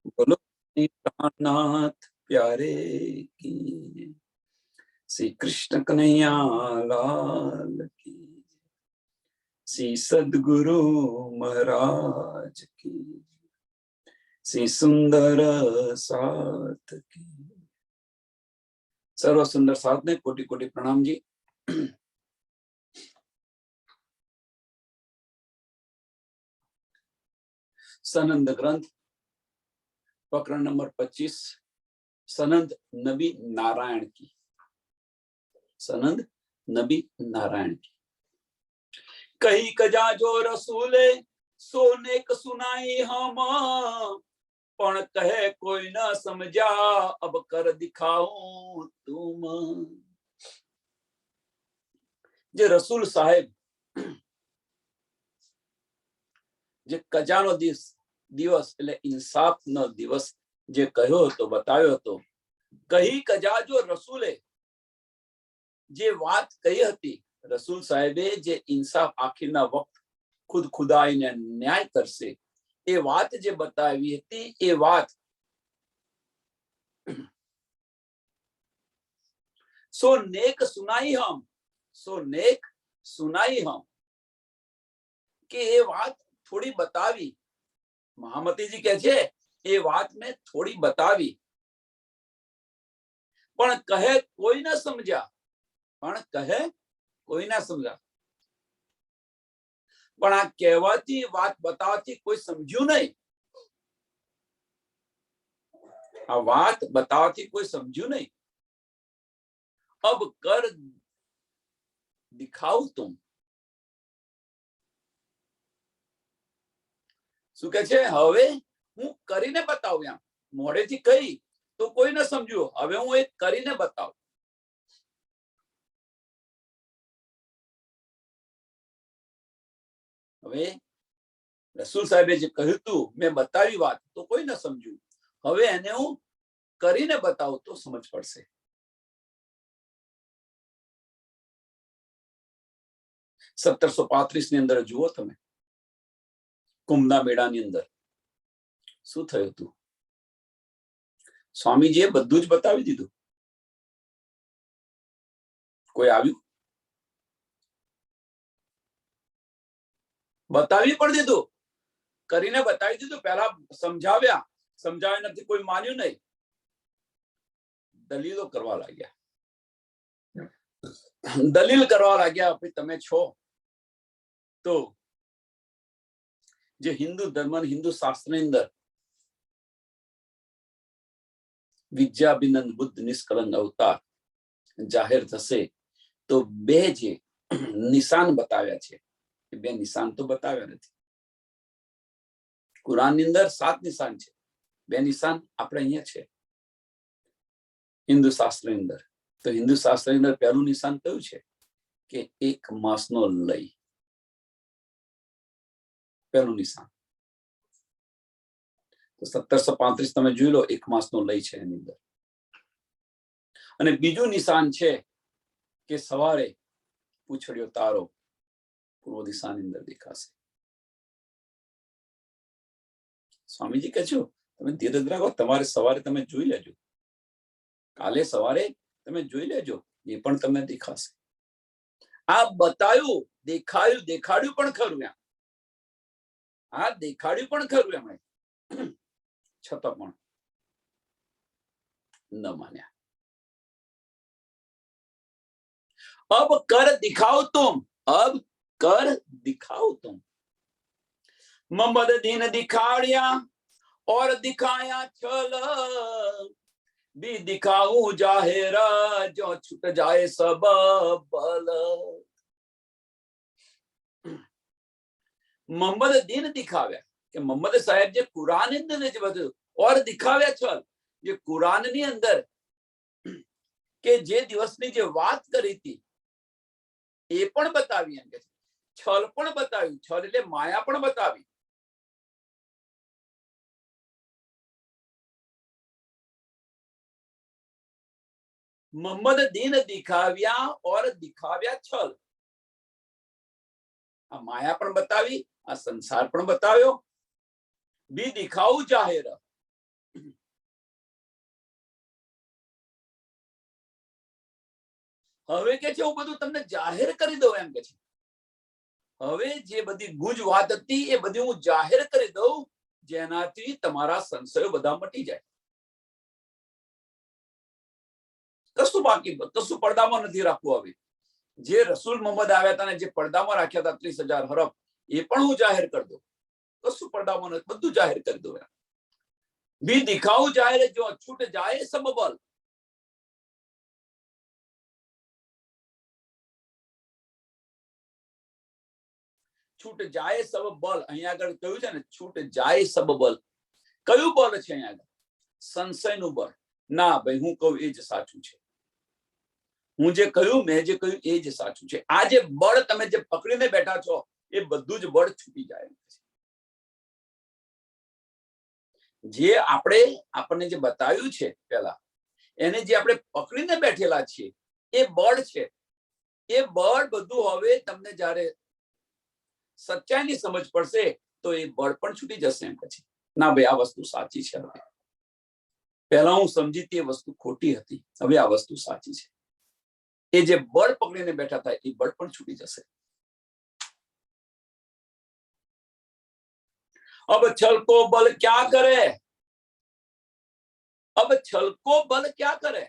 बोलो प्राणनाथ प्यारे की, श्री कृष्ण कन्हैया लाल की, श्री सद्गुरु महाराज की, श्री सुंदर साथ की। सर्व सुंदर साथ ने कोटि कोटि प्रणाम जी। सनंद ग्रंथ प्रकरण नंबर 25, सनंद नबी नारायण की। सनंद नबी नारायण की। कही कजा जो रसूले सोने क सुनाई हम, पण कहे कोई ना समझा अब कर दिखाऊं तुम। जे रसूल साहेब जे कजानो दिवस એટલે ઇન્સાફનો દિવસ જે કહ્યો હતો બતાવ્યો હતો। કહી કજા જો રસૂલે જે વાત કહી હતી, રસૂલ સાહેબે જે ઇન્સાફ આખીરના વખત ખુદ ખુદાઈને ન્યાય કરશે એ વાત જે બતાવી હતી, એ વાત सो नेक सुनाई हम, सो नेक सुनाई हम કે એ વાત થોડી બતાવી। મહામતીજી કહે છે એ વાત મેં થોડી બતાવી, પણ કહે કોઈ ના સમજ્યા, પણ કહે કોઈ ના સમજ્યા। પણ આ કહેવાથી વાત બતાવતી કોઈ સમજ્યું નહીં, આ વાત બતાવતી કોઈ સમજ્યું નહીં। अब कर दिखाओ तुम, શું કહે છે? હવે હું કરીને બતાવું। એમ મોઢેથી કહી તો કોઈ ન સમજ્યું, હવે હું એક કરીને બતાવું। હવે રસૂલ સાહેબે જે કહ્યું હતું મેં બતાવી વાત તો કોઈ ન સમજ્યું, હવે એને હું કરીને બતાવું તો સમજ પડશે। 1735 ની અંદર જુઓ તમે, કુંભના મેળાની અંદર શું થયું હતું। સ્વામીજીએ બધું જ બતાવી દીધું। કોઈ આવ્યું? બતાવી પણ દીધું, કરીને બતાવી દીધું। પહેલા સમજાવ્યા, સમજાવ્યા નથી, કોઈ માન્યું નહીં, દલીલો કરવા લાગ્યા। દલીલ કરવા લાગ્યા ભાઈ તમે છો તો જે હિન્દુ ધર્મ હિન્દુ શાસ્ત્રની અંદર વિદ્યાભિનંદ બુદ્ધ નિષ્કલંક અવતાર જાહેર થશે તો બે જે નિશાન બતાવ્યા છે એ બે નિશાન તો બતાવ્યા નથી। કુરાનની અંદર 7 નિશાન છે, બે નિશાન આપણે અહીંયા છે હિન્દુ શાસ્ત્રની અંદર। તો હિન્દુ શાસ્ત્રની અંદર પહેલું નિશાન કયું છે કે 1 માસનો લય, પહેલું નિશાન। તો 1735 તમે જોઈ લો, 1 માસનો લય છે એની અંદર। અને બીજું નિશાન છે કે સવારે પૂછડ્યો તારો પૂર્વ દિશાની અંદર દેખાશે। સ્વામીજી કહે છો તમે ધીરજ રાખો, તમારે સવારે તમે જોઈ લેજો, કાલે સવારે તમે જોઈ લેજો, એ પણ તમને દેખાશે। આ બતાવ્યું, દેખાયું, દેખાડ્યું પણ ખરું। આ દેખાડ્યું પણ ખરું એમણે, છતાં પણ ન માન્યા। अब कर दिखाओ तुम, अब कर दिखाओ तुम। मोहम्मद दीन दिखाड़िया और दिखाया छल, भी दिखाऊं जाहिरा जो छूट जाए सब बल। मोहम्मद दीन दिखाव्या કે મોહમ્મદ સાહેબ જે કુરાન અંદર જે બધું और दिखाव्या छल, જે કુરાનની અંદર કે જે દિવસની જે વાત કરી હતી એ પણ બતાવી, એમ કે છલ પણ બતાવ્યું। છલ એટલે માયા પણ બતાવી। મોહમ્મદ દીન દિખાવ્યા और दिखाव्या छल, આ માયા પણ બતાવી, આ સંસાર પણ બતાવ્યો। भी दिखाऊं जाहिर, હવે કે છે હું બધું તમને જાહેર કરી દઉં એમ કે છે. હવે જે બધી ગુજ વાત હતી એ બધી હું જાહેર કરી દઉં, જેનાથી તમારા સંશયો બધા મટી જાય. કશું બાકી, કશું પડદામાં નથી રાખવું. હવે જે રસૂલ મોહમ્મદ આવ્યા હતા ને જે પડદામાં રાખ્યા હતા 30,000 હરફ, એ પણ હું જાહેર કરી દઉં. કશું પડદામાં નથી, બધું જાહેર કરી દઉં. भी दिखाऊं जाहिर जो छूट जाए सब बल. છૂટ જાય સબ બલ. અહીંયા આગળ કહ્યું છે ને, છૂટ જાય સબ બલ. કયું બળ છે અહીંયા આગળ? સંશયનું બળ. ના ભાઈ, હું કહું એ જ સાચું છે. હું જે કહ્યું, મેં જે કહ્યું એ જ સાચું છે. આ જે બળ તમે જે પકડીને બેઠા છો, એ બધું જ બળ છૂટી જાય. જે આપણને જે બતાવ્યું છે પેલા, એને જે આપણે પકડીને બેઠેલા છીએ, એ બળ છે. એ બળ બધું હવે તમને જ્યારે સચ્ચાઈની સમજ પડશે તો એ બળ પણ છૂટી જશે. એમ પછી ના ભાઈ, આ વસ્તુ સાચી છે. હવે પહેલા હું સમજીતી એ વસ્તુ ખોટી હતી, હવે આ વસ્તુ સાચી છે. એ જે બળ પકડીને બેઠા હતા એ બળ પણ છૂટી જશે. अब छल को बल क्या करे? अब छल को बल क्या करे?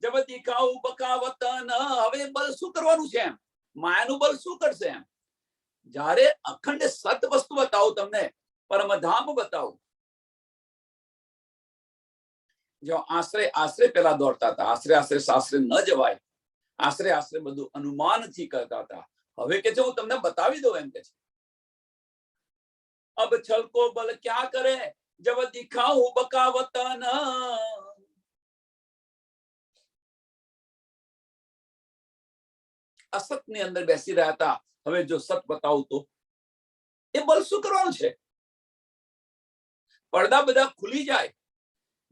जब दिखाऊ बकावतन. હવે બલ શું કરવાનું છે? એમ માયાનું બલ શું કરશે? એમ જ્યારે અખંડ સત વસ્તુ બતાવું તમને, પરમધામ બતાવું. જો આશ્રય આશ્રય પેલા દોડતા હતા, આશ્રય આશ્રય શાસ્ત્રે ન જવાય, આશ્રય આશ્રય બધું અનુમાનથી કરતા હતા. હવે કે છે હું તમને બતાવી દઉં. એમ કે છે अब छल को बल क्या करे? जब दिखाऊं बकावतन. અસત ની અંદર બેસી રહ્યા હતા, હવે જો સત બતાવું તો એ બલ શું કરવાનું છે? પડદા બધા ખુલી જાય.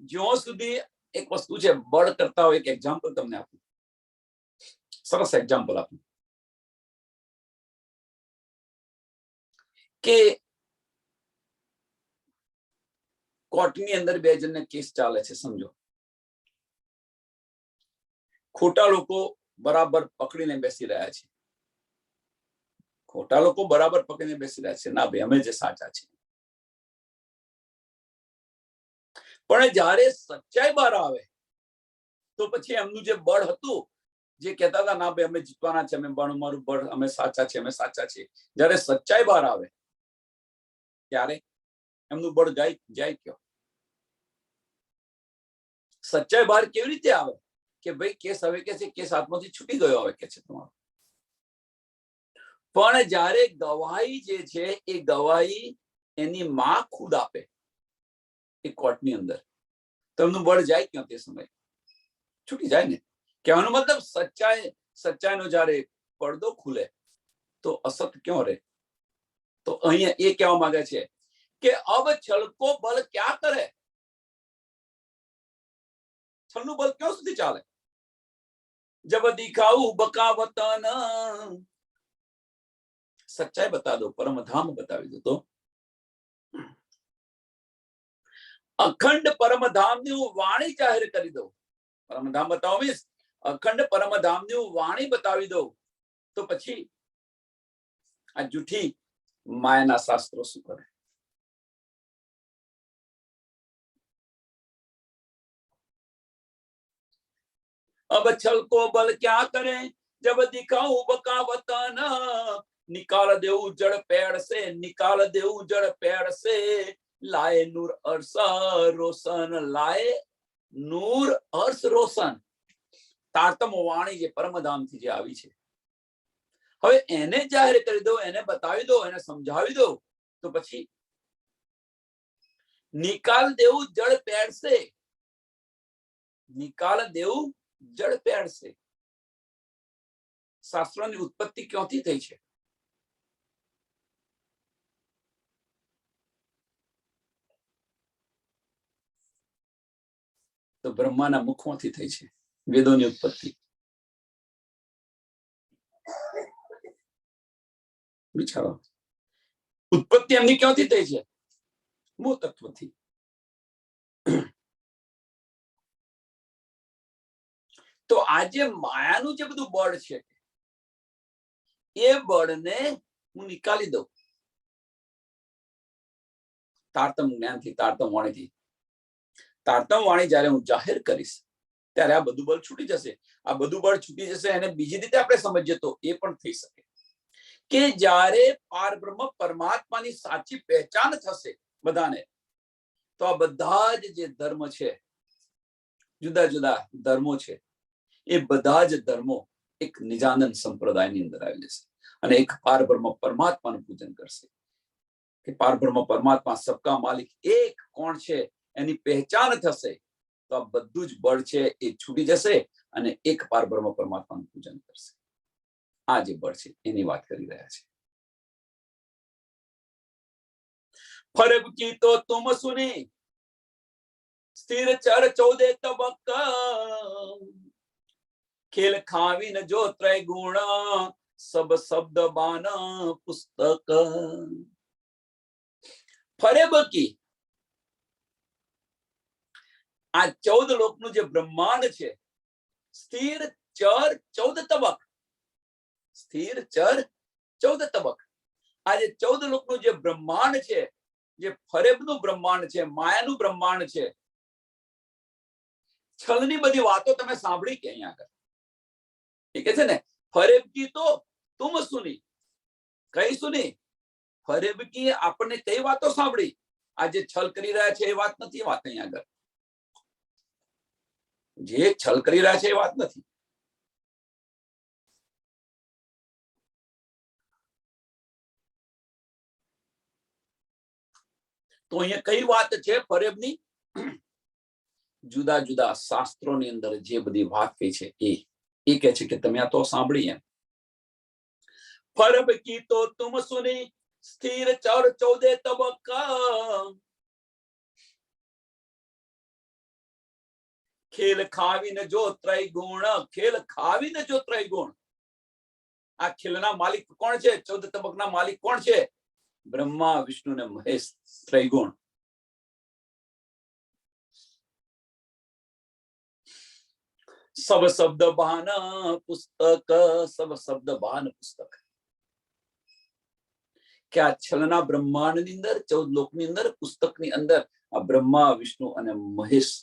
જ્યાં સુધી એક વસ્તુ છે બળ કરતા હોય. એક એક્ઝામ્પલ તમને આપું, સરસ એક્ઝામ્પલ આપું કે કોર્ટની અંદર બે જણને કેસ ચાલે છે. સમજો, ખોટા લોકો બરાબર પકડીને બેસી રહ્યા છે. ખોટા લોકો બરાબર પકડીને બેસી રહ્યા છે. ના ભાઈ, અમે જે સાચા છે. પણ જ્યારે સચ્ચાઈ બહાર આવે તો પછી એમનું જે બળ હતું, જે કહેતા હતા ના ભાઈ અમે જીતવાના છે, અમે મારું બળ, અમે સાચા છે, અમે સાચા છે, જ્યારે સચ્ચાઈ બહાર આવે ત્યારે એમનું બળ જાય ક્યાં? સચ્ચાઈ બહાર કેવી રીતે આવે? કે ભાઈ કેસ હવે કે છે, કેસ હાથમાંથી છૂટી ગયો હવે કે છે તમારો. પણ જ્યારે ગવાહી જે છે એ ગવાહી એની માં ખુદ આપે એ કોર્ટની અંદર, તો એમનું બળ જાય ક્યાં? તે સમય છૂટી જાય ને. કહેવાનો મતલબ સચ્ચાઈનો જ્યારે પડદો ખુલે તો અસત ક્યાં રહે? તો અહીંયા એ કહેવા માંગે છે કે અબ છલ કો બલ ક્યાં કરે? છલનું બલ ક્યાં સુધી ચાલે? જબ દિખાઉં બકાવતન. સચ્ચાઈ બતા દો, પરમધામ બતાવી દો તો અખંડ પરમધામની હું વાણી જાહેર કરી દઉં. પરમધામ બતાવો મીન્સ અખંડ પરમધામની હું વાણી બતાવી દઉં તો પછી આ જૂઠી માયાના શાસ્ત્રો શું કરે? अब छल को बल क्या करे? जब दिखाऊं बकावतन. निकाल देऊ जड़ पेड़ से, निकाल देऊ जड़ पेड़ से. लाए नूर अर्श रोशन, लाए નૂર હર્ષ રોશન. તારતમ વાણી જે પરમધામથી જે આવી છે, હવે એને જાહેર કરી દો, એને બતાવી દો, એને સમજાવી દો તો પછી નિકાલ દેવું જળ પેડશે. નિકાલ દેવું જળ પેડશે. શાસ્ત્રોની ઉત્પત્તિ ક્યાંથી થઈ છે? તો બ્રહ્માના મુખમાંથી થઈ છે વેદોની ઉત્પત્તિ. વિચારો, ઉત્પત્તિ એમની ક્યાંથી થઈ છે? મૂળ તત્વથી. તો આજે માયાનું જે બધું બળ છે એ બળને હું નિકાલી દઉં તારતમ જ્ઞાનથી, તારતમ વાણીથી. તારતમ વાણી જયારે હું જાહેર કરીશ ત્યારે આ બધું બળ છૂટી જશે. આ બધું બળ છૂટી જશે અને બીજી રીતે આપણે સમજીએ તો એ પણ થઈ શકે કે જ્યારે પારબ્રહ્મ પરમાત્માની સાચી પહેચાન થશે બધાને, તો આ બધા જ જે ધર્મ છે, જુદા જુદા ધર્મો છે, એ બધા જ ધર્મો એક નિજાનંદ સંપ્રદાયની અંદર આવી જશે અને એક પારબ્રહ્મ પરમાત્માનું પૂજન કરશે કે પારબ્રહ્મ પરમાત્મા સબકા માલિક એક કોણ છે એની પહેચાન થશે. તો આ બધું જ બળ છે એ છૂટી જશે અને એક પારબ્રહ્મ પરમાત્માનું પૂજન કરશે. આ જે બળ છે એની વાત કરી રહ્યા છે. ફરક કી તો તુમ સુની સ્થિર ચર 14 તબક ખેલ ખાવી ન જો ત્રય ગુણ સબ શબ્દ બાન પુસ્તક. ફરેબ કી આ 14 લોકનું જે બ્રહ્માંડ છે, સ્થિર ચર 14 તબક, સ્થિર ચર 14 તબક. આ જે 14 લોકનું જે બ્રહ્માંડ છે, જે ફરેબનું બ્રહ્માંડ છે, માયાનું બ્રહ્માંડ છે, છલની બધી વાતો તમે સાંભળી કે અહીંયા આગળ એ કે છે ને ફરેબ કી તો તુમ સુની. કઈ સુની? ફરેબ કી આપણને કઈ વાતો સાંભળી? આ જે છલ કરી રહ્યા છે એ વાત નથી. વાત અહીંયા આગળ જે છલ કરી રહ્યા છે એ વાત નથી. તો અહીંયા કઈ વાત છે ફરેબની? જુદા જુદા શાસ્ત્રોની અંદર જે બધી વાત કહી છે એ કહે છે કે તમે આ તો સાંભળી. એમ ફરબ કી તો તુમ સુની સ્થિર ચર 14 તબક ખેલ ખાવીને જો ત્રય ગુણ. ખેલ ખાવીને જો ત્રય ગુણ. આ ખેલના માલિક કોણ છે? 14 તબકના માલિક કોણ છે? બ્રહ્મા, વિષ્ણુ ને મહેશ, ત્રૈગુણ. સબ શબ્દ બાન પુસ્તક. સબ શબ્દ બાન પુસ્તક. કે આ છલના બ્રહ્માંડની અંદર 14 લોકની અંદર પુસ્તકની અંદર આ બ્રહ્મા, વિષ્ણુ અને મહેશ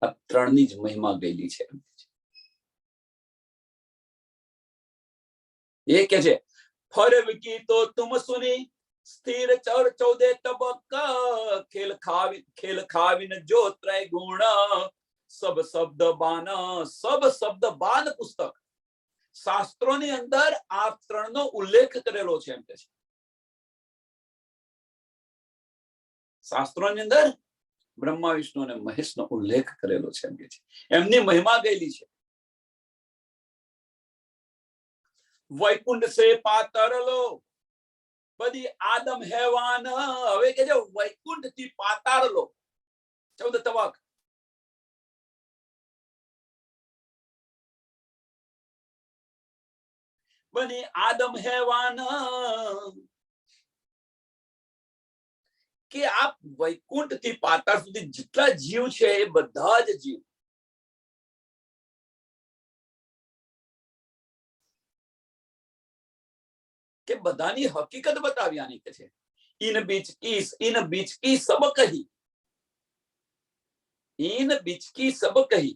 આ ત્રણની જ મહિમા ગયેલી છે. એ કે છે ફરેબ કી તો તુમ સુની સ્થિર ચર 14 તબક ખેલ ખાવીને જો ત્રય ગુણ સબ શબ્દ બાન. સબ શબ્દ બાન પુસ્તક. શાસ્ત્રોની અંદર આ ત્રણનો ઉલ્લેખ કરેલો છે. એમ કે છે શાસ્ત્રોની અંદર બ્રહ્મા, વિષ્ણુ અને મહેશનો ઉલ્લેખ કરેલો છે. એમ કે છે એમની મહિમા ગયેલી છે. વૈકુંઠ સે પાતાળલો બધી આદમ હેવાન. હવે કે છે વૈકુંઠ થી પાતાળલો 14 તબક. બની આદમ હેવાન કે આ વૈકુંઠ થી પાતાળ સુધી જેટલા જીવ છે એ બધા જ જીવ કે બધાની હકીકત બતાવી. આની કે છે ઇન બીચ કી સબ કહી. ઇન બીચ કી સબ કહી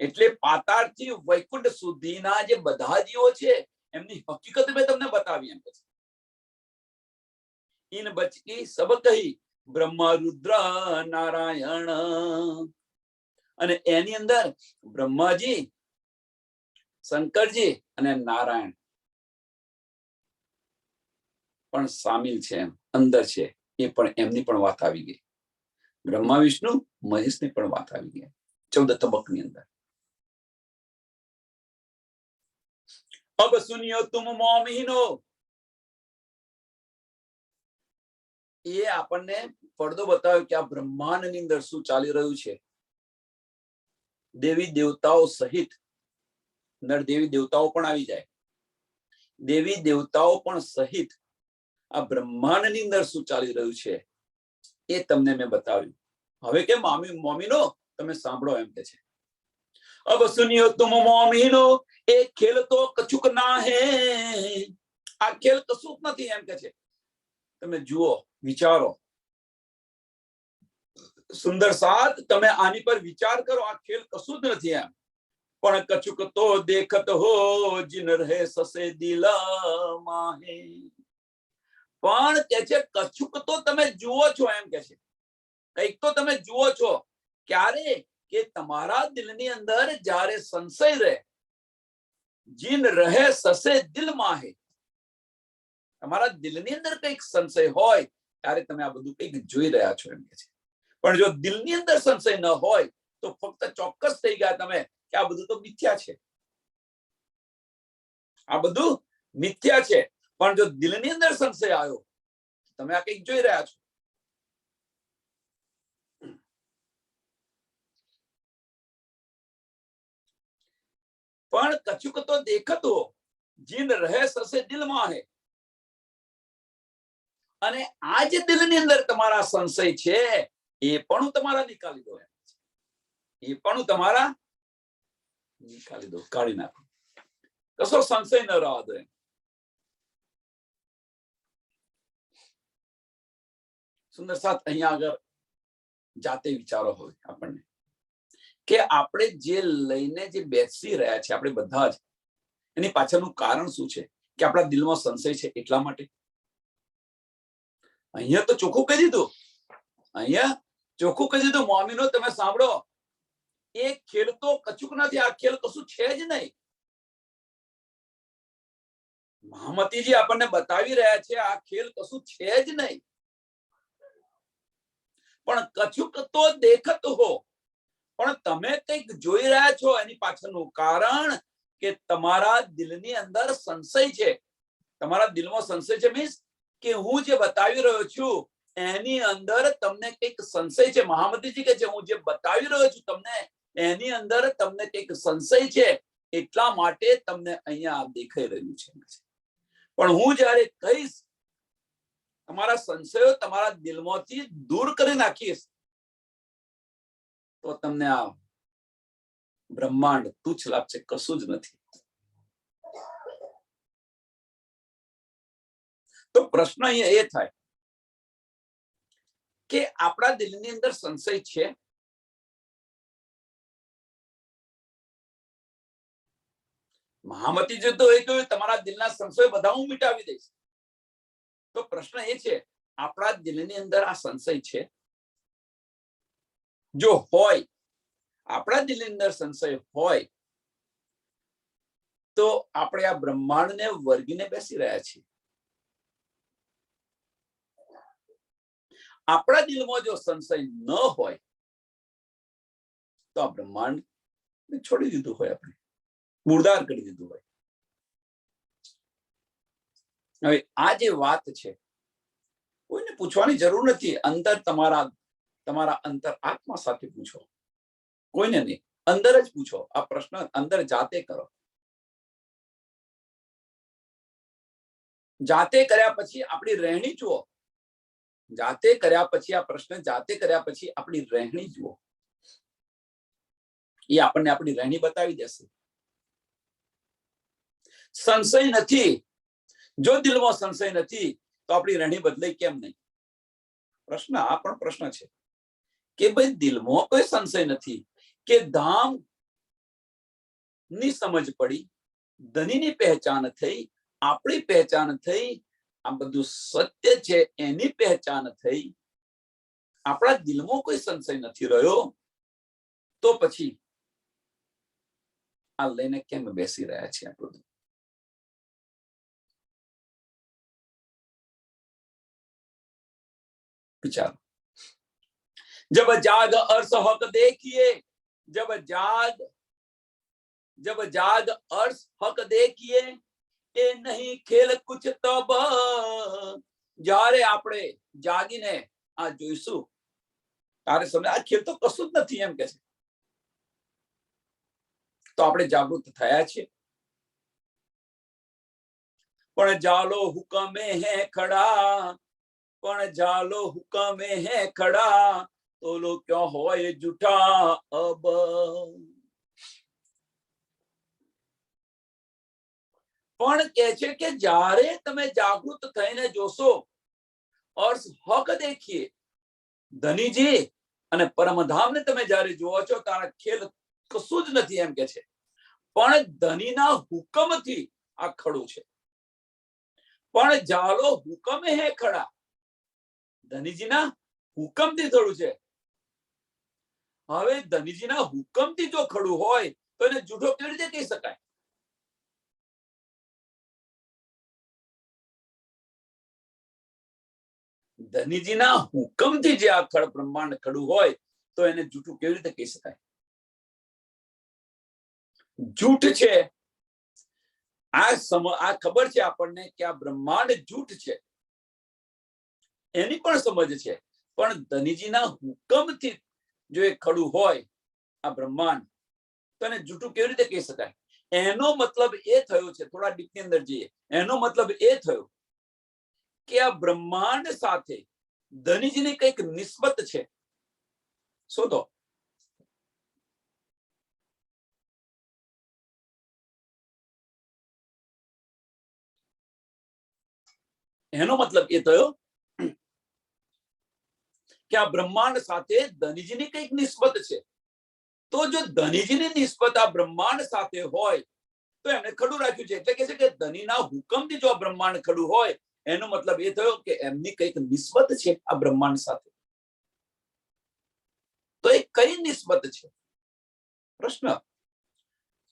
એટલે પાતાળ થી વૈકુંઠ સુધીના જે બધા જીવો છે એમની હકીકત મેં તમને બતાવી. એમ કે છે ઇન બચકી સબ કહી બ્રહ્મા, રુદ્ર, નારાયણ. અને એની અંદર બ્રહ્માજી, શંકરજી અને નારાયણ પણ સામેલ છે. એમ અંદર છે. એ પણ એમની પણ વાત આવી ગઈ. બ્રહ્મા, વિષ્ણુ, મહેશની પણ વાત આવી ગઈ 14 તબકની અંદર. અબ સુનિયો તુમ મોમીનો. એ આપણને પડદો બતાવ્યો કે આ બ્રહ્માંડની અંદર શું ચાલી રહ્યું છે. દેવી દેવતાઓ સહિત નર દેવી દેવતાઓ પણ આવી જાય. દેવી દેવતાઓ પણ સહિત આ બ્રહ્માંડની અંદર શું ચાલી રહ્યું છે એ તમને મેં બતાવ્યું. હવે કે મોમીનો તમે સાંભળો. એમ કે છે अब सुनियो तुम मोमिनो, ए खेल तो कछुक ना है। आ खेल कશું નથી એમ કે છે. તમે જુઓ, વિચારો. સુંદર સાથ, તમે આની પર વિચાર કરો. આ ખેલ કશું જ નથી એમ. પણ કછુક તો દેખત હો, જીન રહે સસે દિલ માહે. પણ કે છે કછુક તો તમે જુઓ છો એમ કે છે. કઈક તો તમે જુઓ છો. ક્યારે? કે તમારા દિલની અંદર જ્યારે સંશય રહે, જીન રહે સસે દિલ માહે. તમારા દિલની અંદર કઈક સંશય હોય ત્યારે તમે આ બધું કઈક જોઈ રહ્યા છો એમ કે છે. પણ જો દિલની અંદર સંશય ન હોય તો ફક્ત ચોક્કસ થઈ ગયા તમે કે આ બધું તો મિથ્યા છે, આ બધું મિથ્યા છે. પણ જો દિલની અંદર સંશય આવ્યો, તમે આ કઈક જોઈ રહ્યા છો. પણ કછુક તો દેખત હો, જીન રહે સસે દિલમાં હે. અને આ જે દિલની અંદર તમારા સંશય છે એ પણ તમારા નિકાલી દો. એ પણ તમારા નિકાલી દો, કાઢી નાખો. કશો સંશય ન રહેવા દો. સુંદર સાથ, અહીંયા આગળ જાતે વિચારો હોય આપણને કે આપણે જે લઈને જે બેસી રહ્યા છે આપણે બધા જ, એની પાછળનું કારણ શું છે? કે આપણા દિલમાં સંશય છે એટલા માટે. અહીંયા તો ચોખ્ખું કહી દીધું. અહીંયા ચોખ્ખું કહી દીધું, મોમીનો તમે સાંભળો, એ ખેલ તો કછુક નથી. આ ખેલ કશું છે જ નહીં. મહામતીજી આપણને બતાવી રહ્યા છે આ ખેલ કશું છે જ નહીં. પણ કછુક તો દેખત હો, પણ તમે કંઈક જોઈ રહ્યા છો. એની પાછળનું કારણ કે તમારા દિલની અંદર સંશય છે. તમારા દિલમાં સંશય છે મીન્સ કે હું જે બતાવી રહ્યો છું એની અંદર તમને કંઈક સંશય છે. મહામતીજી કહે છે હું જે બતાવી રહ્યો છું તમને એની અંદર તમને કંઈક સંશય છે, એટલા માટે તમને અહીંયા દેખાઈ રહ્યું છે. પણ હું જ્યારે કહીશ, તમારા સંશયો તમારા દિલમાંથી દૂર કરી નાખીશ, તો તમને આ બ્રહ્માંડ તુચ્છ લાગશે, કશું જ નથી. તો પ્રશ્ન અહીંયા એ થાય કે આપણા દિલની અંદર સંશય છે? મહામતીજી તો એ કહ્યું તમારા દિલના સંશય બધા હું મિટાવી દઈશ. તો પ્રશ્ન એ છે, આપણા દિલની અંદર આ સંશય છે? જો હોય, આપણા દિલની અંદર સંશય હોય, તો આપણે આ બ્રહ્માંડને વર્ગીને બેસી રહ્યા છીએ. આપણા દિલમાં જો સંશય ન હોય તો આ બ્રહ્માંડ છોડી દીધું હોય, આપણે મુર્દાર કરી દીધું હોય. હવે આ જે વાત છે કોઈને પૂછવાની જરૂર નથી. અંદર તમારા અંતર આત્મા સાથે પૂછો, કોઈને નહીં, અંદર જ પૂછો. આ પ્રશ્ન અંદર જાતે કરો. જાતે કર્યા પછી આપણી રહેણી જુઓ. જાતે કર્યા પછી આ પ્રશ્ન જાતે કર્યા પછી આપણી રહેણી જુઓ. એ આપણને આપણી રહેણી બતાવી દેશે. સંશય નથી, જો દિલમાં સંશય નથી તો આપણી રહેણી બદલાઈ કેમ નહીં? પ્રશ્ન આ પણ પ્રશ્ન છે કે ભાઈ દિલમાં કોઈ સંશય નથી કે ધામ ની સમજ પડી, ધનીની પહેચાન થઈ, આપણી પહેચાન થઈ, આ બધું સત્ય છે એની પહેચાન થઈ, આપણા દિલમાં કોઈ સંશય નથી રહ્યો, તો પછી આ લઈને કેમ બેસી રહ્યા છે? આ બધું विचार। जब जाग अर्श हक देखिए, जब जाग अर्श हक देखिए, એ નહીં ખેલ કુછ તબ। જ્યારે આપણે જાગીને આ જોઈશું ત્યારે સમજ આ ખેલ તો કશું જ નથી એમ કે છે, તો આપણે જાગૃત થયા છીએ। પણ જાલો હુકમે હે ખડા, પણ જાલો હુકમે હે ખડા, તો લો ક્યાં હોય જૂઠા અબ। પણ કહે છે કે જ્યારે તમે જાગૃત થઈને જોશો और હક દેખીએ, ધનીજી અને પરમધામને તમે જ્યારે જોવો છો તારા ખેલ કશું જ નથી એમ કે છે, પણ ધનીના હુકમથી આ ખડું છે. પણ જાલો હુકમે હે ખડા, ધનીજીના હુકમથી ખડું છે. હવે ધનીજીના હુકમથી જો ખડું હોય તો એને જૂઠો કેવી રીતે કહી શકાય? ધનીજીના હુકમથી જે આ ખડ બ્રહ્માંડ ખડું હોય તો એને જૂઠું કેવી રીતે કહી શકાય? જૂઠ છે આ ખબર છે આપણને કે આ બ્રહ્માંડ જૂઠ છે, એની પણ સમજ છે. પણ ધનીજીના હુકમથી જો એ ખડું હોય આ બ્રહ્માંડ, તો એને જૂઠું કેવી રીતે કહી શકાય? એનો મતલબ એ થયો છે, થોડા ડીપની અંદર જઈએ, એનો મતલબ એ થયો કે આ બ્રહ્માંડ સાથે ધનીજીની કઈક નિસ્બત છે. શોધો. એનો મતલબ એ થયો કે આ બ્રહ્માંડ સાથે ધનીજીની કઈક નિસ્બત છે. તો જો ધનીજીની નિસ્બત આ બ્રહ્માંડ સાથે હોય તો એમને ખડું રાખ્યું છે. એટલે કે છે કે ધનીના હુકમથી જો આ બ્રહ્માંડ ખડું હોય એનો મતલબ એ થયો કે એમની કઈક નિસ્બત છે આ બ્રહ્માંડ સાથે. તો એ કઈ નિસ્બત છે? પ્રશ્ન,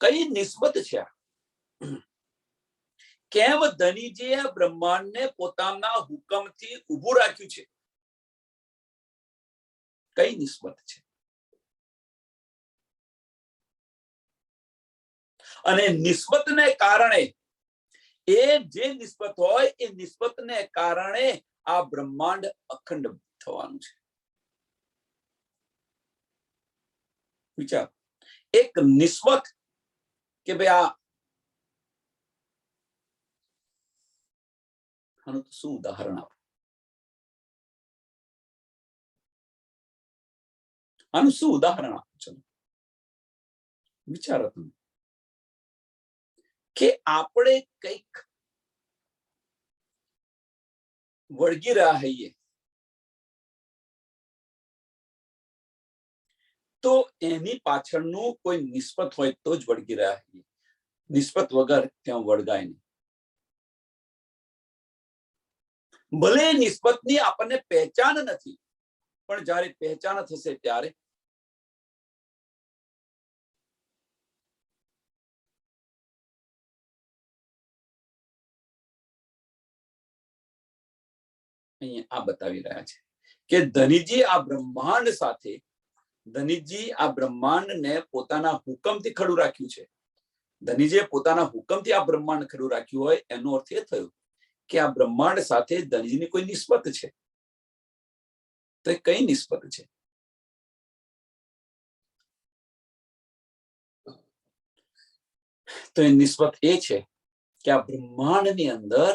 કઈ નિસ્બત છે? કેમ ધનીજીએ બ્રહ્માંડને પોતાના હુકમથી ઊભું રાખ્યું છે? કઈ નિસ્બત છે? અને નિસ્બતને કારણે, એ જે નિસ્બત હોય એ નિસ્બતને કારણે આ બ્રહ્માંડ અખંડ થવાનું છે. વિચાર, એક નિસ્બત કે ભાઈ આનું શું ઉદાહરણ આપો? આનું શું ઉદાહરણ આપો? ચલો વિચારો તમે કે આપણે કઈક વળગી રહ્યા હોઈએ તો એની પાછળનું કોઈ નિસ્બત હોય તો જ વળગી રહ્યા હોઈએ. નિસ્બત વગર ત્યાં વળગાય નહીં. ભલે નિસ્બતની આપણને પહેચાન નથી, પણ જ્યારે પહેચાન થશે ત્યારે અહીંયા આ બતાવી રહ્યા છે કે ધનીજી આ બ્રહ્માંડ સાથે, ધનીજી આ બ્રહ્માંડને પોતાના હુકમથી ખડું રાખ્યું છે. ધનીજીએ પોતાના હુકમથી આ બ્રહ્માંડ ખડું રાખ્યું હોય એનો અર્થ એ થયો કે આ બ્રહ્માંડ સાથે ધનીજીની કોઈ નિસ્બત છે. તો એ કઈ નિસ્બત છે? તો એ નિસ્બત એ છે કે આ બ્રહ્માંડની અંદર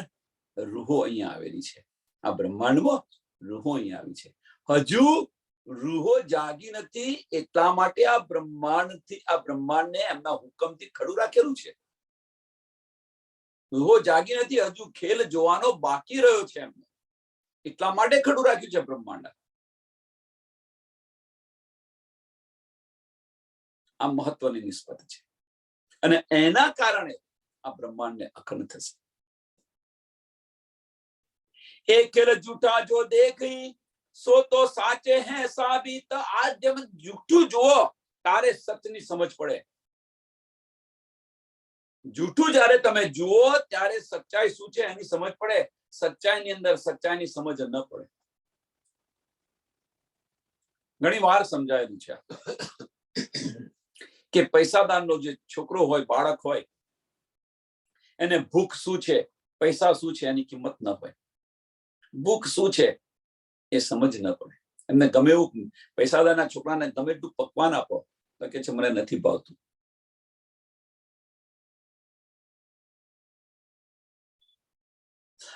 રૂહો અહીંયા આવેલી છે. આ બ્રહ્માંડમાં રૂહો અહીંયા આવી છે. હજુ રૂહો જાગી નથી, એટલા માટે આ બ્રહ્માંડને એમના હુકમથી ખડું રાખેલું છે. રૂહો જાગી નથી, હજુ ખેલ જોવાનો બાકી રહ્યો છે એમને, એટલા માટે ખડું રાખ્યું છે બ્રહ્માંડ. આ મહત્વની નિસ્બત છે અને એના કારણે આ બ્રહ્માંડને અખંડ થશે. એક ખેલ જૂઠા જો દેખી સો તો સાચે હે સાબિત. આ જેમ જૂઠું જુઓ તારે સચની સમજ પડે. જૂઠું જ્યારે તમે જુઓ ત્યારે સચ્ચાઈ શું છે એની સમજ પડે. સચ્ચાઈની અંદર સચ્ચાઈની સમજ ન પડે. ઘણી વાર સમજાયેલું છે કે પૈસાદારનો જે છોકરો હોય, બાળક હોય, એને ભૂખ શું છે, પૈસા શું છે એની કિંમત ન હોય. ભૂખ શું છે એ સમજ ન પડે. એમને ગમે એવું, પૈસાદારના છોકરાને ગમે એટલું પકવાન આપો તો કે છે મને નથી ભાવતું.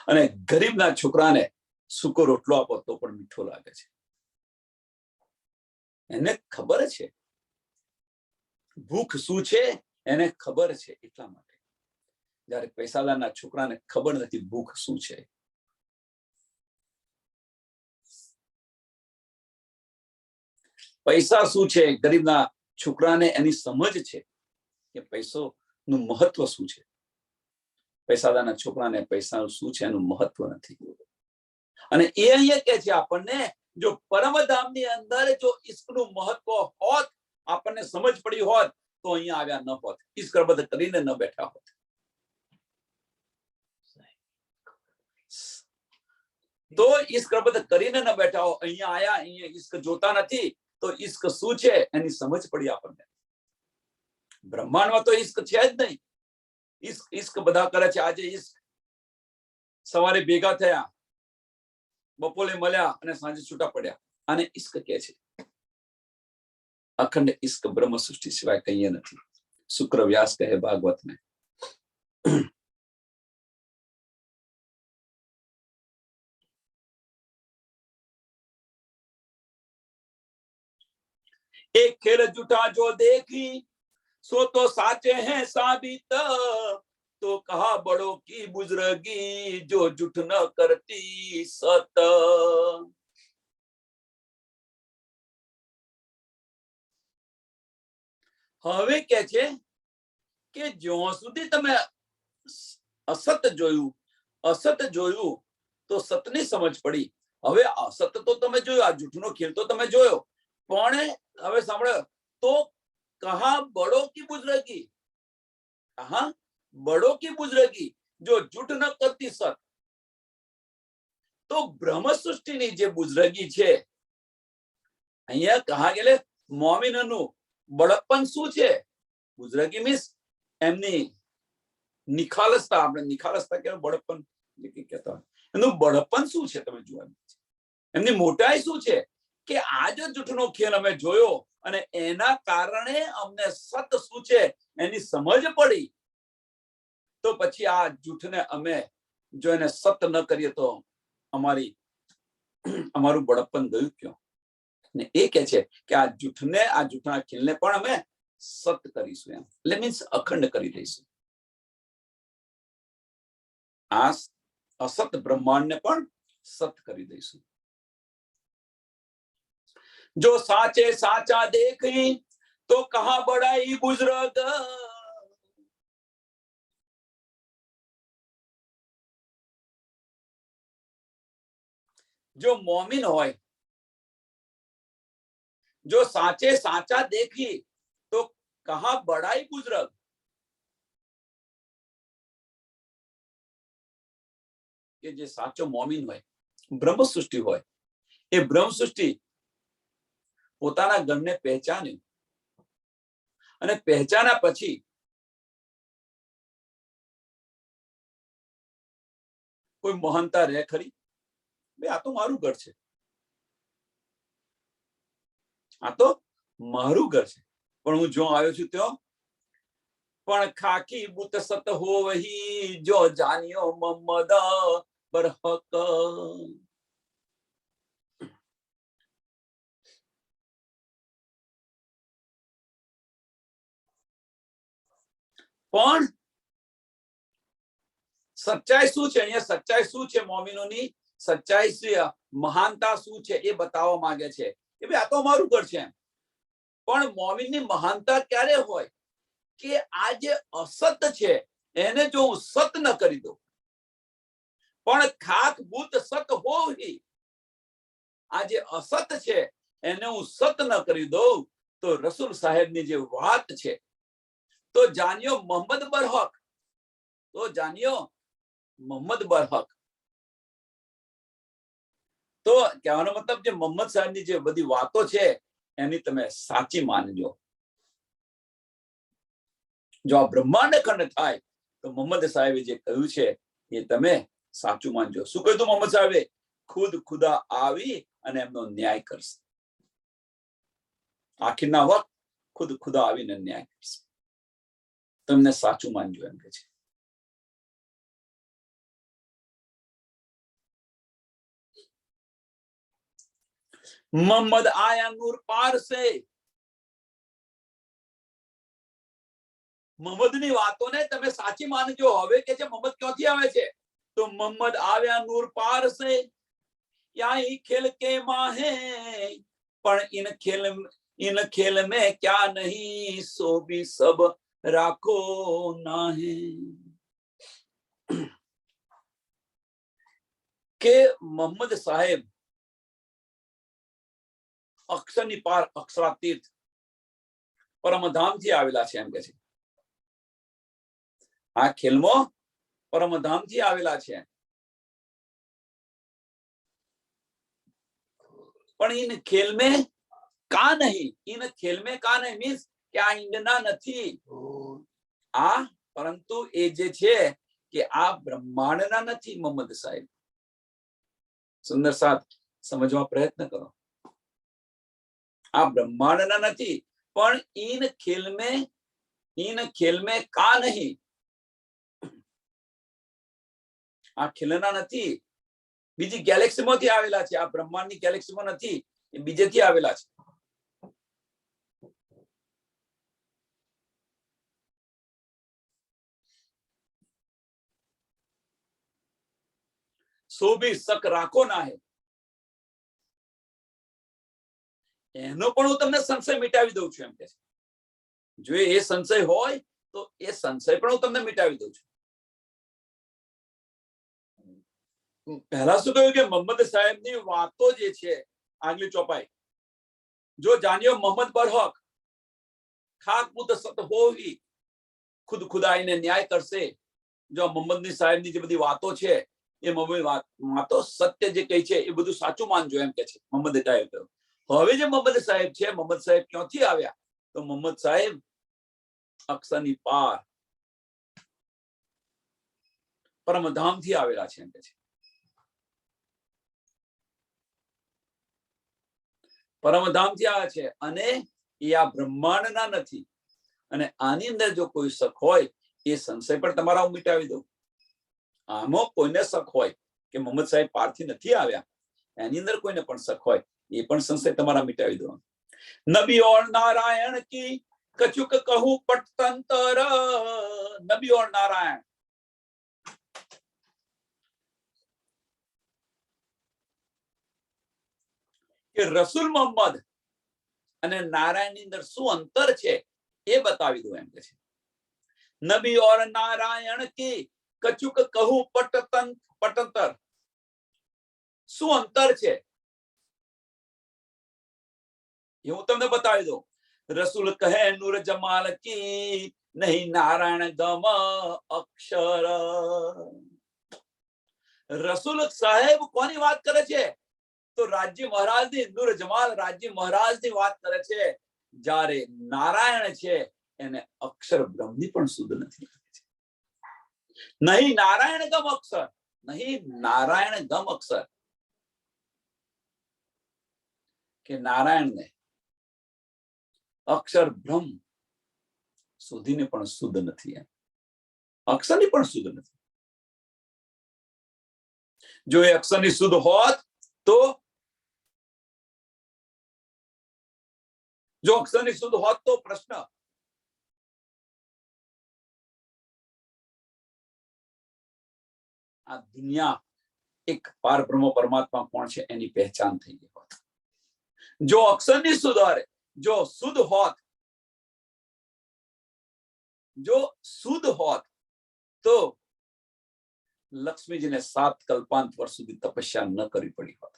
અને ગરીબના છોકરાને સૂકો રોટલો આપો તો પણ મીઠો લાગે છે. એને ખબર છે ભૂખ શું છે, એને ખબર છે. એટલા માટે જ્યારે પૈસાદારના છોકરાને ખબર નથી ભૂખ શું છે. પૈસા શું છે, ગરીબના છોકરાને એની સમજ છે કે પૈસો નું મહત્વ શું છે. પૈસાદારના છોકરાને પૈસાનું શું છે એનું મહત્વ નથી. અને એ અહીંયા કે છે આપણને, જો પરમધામની અંદર જો ઈશ્કનું મહત્વ હોત, આપણને સમજ પડી હોત, તો અહીંયા આવ્યા ન હોત, ઈશ્કરબદ્ધ કરીને ન બેઠા હોત. તો ઈશ્કરબદ્ધ કરીને ન બેઠા હો, અહીંયા આયા, અહીંયા ઈશ્ક જોતા નથી, તો ઈશ્ક શું છે એની સમજ પડી આપણને. બ્રહ્માંડમાં તો ઈશ્ક છે જ નહીં. ઈશ્ક બધા કરે છે. આજે ઈશ્ક સવારે ભેગા થયા, બપોરે મળ્યા અને સાંજે છૂટા પડ્યા, આને ઈશ્ક કહે છે. અખંડ ઈશ્ક બ્રહ્મ સૃષ્ટિ સિવાય કહીએ નથી. શુક્ર વ્યાસ કહે ભાગવત ને. एक खेल जुटा जो देखी सो तो साचे हैं साबित, तो कहा बड़ों की बुजुर्गी जो जुट न करती सत. હવે કે છે કે જ્યાં સુધી તમે અસત જોયું તો સતની સમજ પડી. હવે અસત તો તમે જોયું, આ જૂઠનો ખેલ તો તમે જોયો, પણ હવે સાંભળો, તો કહા બડો કી બુજરગી, કહા બડો કી બુજરગી જો જૂઠ ન કરતી સત. તો બ્રહ્મ સૃષ્ટિની જે બુજરગી છે, અહીંયા કહા ગયેલે મોમિનનું બળપણ શું છે. બુજરગી મીન્સ એમની નિખાલસતા. આપણે નિખાલસતા કહેવાય, બળપણ કહેતા હોય. એનું બળપણ શું છે તમે જુઓ, એમની મોટાઈ શું છે કે આ જો જૂઠનો ખેલ અમે જોયો અને એના કારણે અમને સત શું છે એની સમજ પડી. તો પછી આ જૂઠને અમે જો એને સત ન કરીએ તો અમારું બળપણ ગયું ક્યાં. ને એ કે છે કે આ જૂઠના ખેલને પણ અમે સત કરીશું, એમ એટલે મીન્સ અખંડ કરી દઈશું. આ અસત બ્રહ્માંડને પણ સત કરી દઈશું. जो साचे साचा देखी तो कहा बड़ाई बुजुर्ग. जो मोमिन होय, जो साचे साचा देखी तो कहा बड़ाई बुजुर्ग. કે જે સાચો મોમિન હોય, બ્રહ્મ સૃષ્ટિ હોય, એ બ્રહ્મ સૃષ્ટિ પોતાના ગણને પહેચાન્યું અને પહેચાના પછી કોઈ મહાનતા રહે ખરી? આ તો મારું ઘર છે, આ તો મારું ઘર છે, પણ હું જો આવ્યો છું ત્યાં પણ ખાકી બુત સત હો વહી જો જાન્યો મોહમ્મદ બરહક. પણ સચ્ચાઈ શું છે? અહીંયા સચ્ચાઈ શું છે? મોમિનોની સચ્ચાઈ છે, મહાનતા શું છે એ બતાવવા માંગે છે કે ભાઈ આ તો અમારું ઘર છે. પણ મોમિનની મહાનતા ક્યારે હોય કે આ જે અસત છે એને જો હું સત ન કરી દઉં, પણ ખાક ભૂત સત હોવી, આ જે અસત છે એને હું સત ન કરી દઉં, તો રસૂલ સાહેબની જે વાત છે, તો જાન્યો મોહમ્મદ બરહક, તો જાન્યો મોહમ્મદ બરહક. તો કહેવાનો મતલબ જે મોહમ્મદ સાહેબની જે બધી વાતો છે એની તમે સાચી માનજો. જો આ બ્રહ્માંડ ખંડ થાય તો મોહમ્મદ સાહેબે જે કહ્યું છે એ તમે સાચું માનજો. શું કહ્યું મોહમ્મદ સાહેબે? ખુદ ખુદા આવી અને એમનો ન્યાય કરશે. આખીરના વખત ખુદ ખુદા આવીને ન્યાય કરશે. તમને સાચું માનજો એમ કે છે. मोहम्मद आया नूर पार से, મોહમ્મદની વાતોને તમે સાચી માનજો. હવે કે છે મોહમ્મદ ક્યાંથી આવે છે? તો મોહમ્મદ આવ્યા નૂર પાર સે, या ही खेल के मां है, पर इन खेल में क्या नहीं, सो भी सब राखो ना है. के मोहम्मद साहेब અક્ષરની પાર અક્ષરાતીત પરમધામથી આવેલા છે એમ કે છે. આ ખેલમાં પરમધામથી આવેલા છે. પણ इन खेल में का नहीं, इन खेल में का नहीं मीन्स કે આ ઈંડના નથી. આ પરંતુ એ જે છે કે આ બ્રહ્માંડના નથી મોહમ્મદ સાહેબ. સુંદર સાથ સમજવા પ્રયત્ન કરો. આ બ્રહ્માંડના નથી, પણ इन खेल में का नहीं, આ ખેલના નથી. બીજી ગેલેક્સીમાંથી આવેલા છે. આ બ્રહ્માંડની ગેલેક્સીમાં નથી, એ બીજેથી આવેલા છે. सो भी शक राखो ना है. એનો પણ હું તમને સંશય મિટાવી દઉં છું એમ કે છે. જો એ સંશય હોય તો એ સંશય પણ હું તમને મિટાવી દઉં છું. પહેલા શું કહ્યું કે મોહમ્મદ સાહેબની વાતો જે છે, આગલી ચોપાઈ, જો જાણ્યો મોહમ્મદ બરહક ખાક મુત સત હોવી, ખુદ ખુદાઈને ન્યાય કરશે. જો મોહમ્મદની સાહેબની જે બધી વાતો છે એ વાતો સત્ય જે કહી છે એ બધું સાચું માનજો એમ કે છે મોહમ્મદ સાહેબ. હવે જે મોહમ્મદ સાહેબ છે, મોહમ્મદ સાહેબ ક્યાંથી આવ્યા? તો મોહમ્મદ સાહેબ અક્ષરની પાર પરમધામથી આવેલા છે એમ કે છે. પરમધામથી આવ્યા છે અને એ આ બ્રહ્માંડના નથી. અને આની અંદર જો કોઈ શક હોય એ સંશય પણ તમારા હું મિટાવી દઉં. આમાં કોઈને શક હોય કે મોહમ્મદ સાહેબ પારથી નથી આવ્યા, એની અંદર કોઈને પણ શક હોય એ પણ સંશય તમારા મિટાવી દો. નબી ઓર નારાયણ કી કચુક કહું પટતંત્ર. નબી ઓર નારાયણ, કે રસૂલ મોહમ્મદ અને નારાયણની અંદર શું અંતર છે એ બતાવી દો એમ કે છે. નબી ઓર નારાયણ કી કચુક કહું પટતંત્ર. શું અંતર છે એ હું તમને બતાવી દઉં. રસૂલ કહે નૂર જમાલ કી નહીં નારાયણ ગમ અક્ષર. રસૂલ સાહેબ કોની વાત કરે છે? તો રાજ્ય મહારાજની, નૂર જમાલ રાજ્ય મહારાજની વાત કરે છે. જ્યારે નારાયણ છે એને અક્ષર બ્રહ્મની પણ સુધ નથી. નહીં નારાયણ ગમ અક્ષર, નહીં નારાયણ ગમ અક્ષર, કે નારાયણને અક્ષર બ્રહ્મ સુધીને પણ શુદ્ધ નથી. અક્ષરની પણ શુદ્ધ નથી. જો એ અક્ષરની શુદ્ધ હોત તો, જો અક્ષરની શુદ્ધ હોત તો પ્રશ્ન આ દુનિયા એક પાર બ્રહ્મ પરમાત્मा કોણ છે એની પહેચાન થઈ ગઈ હોત. જો અક્ષરની શુદ્ધ હોય, જો શુદ્ધ હોત, જો શુદ્ધ હોત તો લક્ષ્મીજીને 7 કલ્પાંત વર્ષ સુધી તપસ્યા ન કરવી પડી હોત.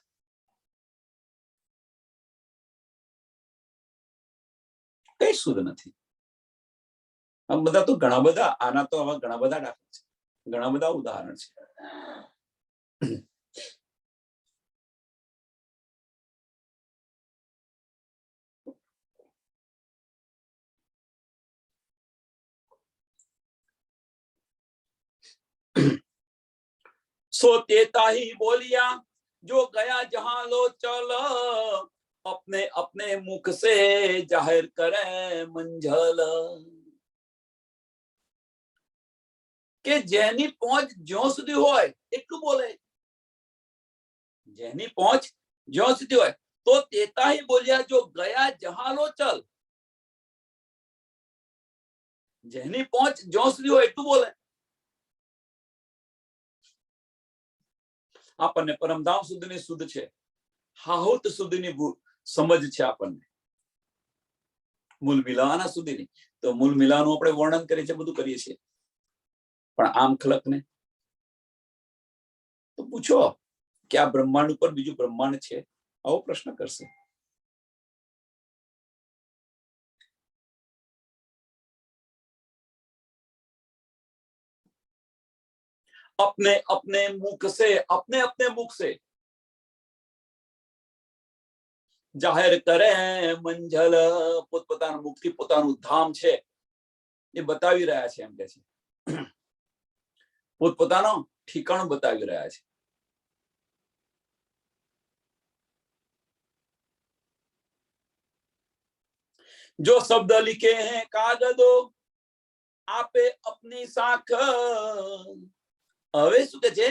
કઈ શુદ્ધ નથી. આ બધા તો ઘણા બધા, આના તો આવા ઘણા બધા દાખલા છે, ઘણા બધા ઉદાહરણ છે. सो तेता ही बोलिया जो गया जहां लो चल, अपने अपने मुख से जाहिर करे मंझल. કે જેની પહોંચ જ્યાં સુધી હોય એટલું બોલે. જેની પહોંચ જ્યાં સુધી હોય તો તેતા ही बोलिया जो गया जहां लो चल. જેની પહોંચ જ્યાં સુધી હોય એટલું બોલે. આપણને પરમધામ સુધીની શુદ્ધ છે, હાહુત સુધીની સમજ છે આપણને, મૂળ મિલાવાના સુધીની. તો મૂળ મિલાવાનું આપણે વર્ણન કરીએ છીએ, બધું કરીએ છીએ, પણ આમ ખલકને તો પૂછો કે આ બ્રહ્માંડ ઉપર બીજું બ્રહ્માંડ છે? આવો પ્રશ્ન કરશે. अपने अपने मुख से, अपने अपने मुख से જાહેર કરે મંજલ, પોતપોતાના મુખથી પોતાનું ધામ છે એ બતાવી રહ્યા છે. એમ કે છે પોતપોતાનું ઠીકાણું બતાવી રહ્યા છે. જો શબ્દ लिखे हैं कागदो आपे अपनी साख. હવે શું કે છે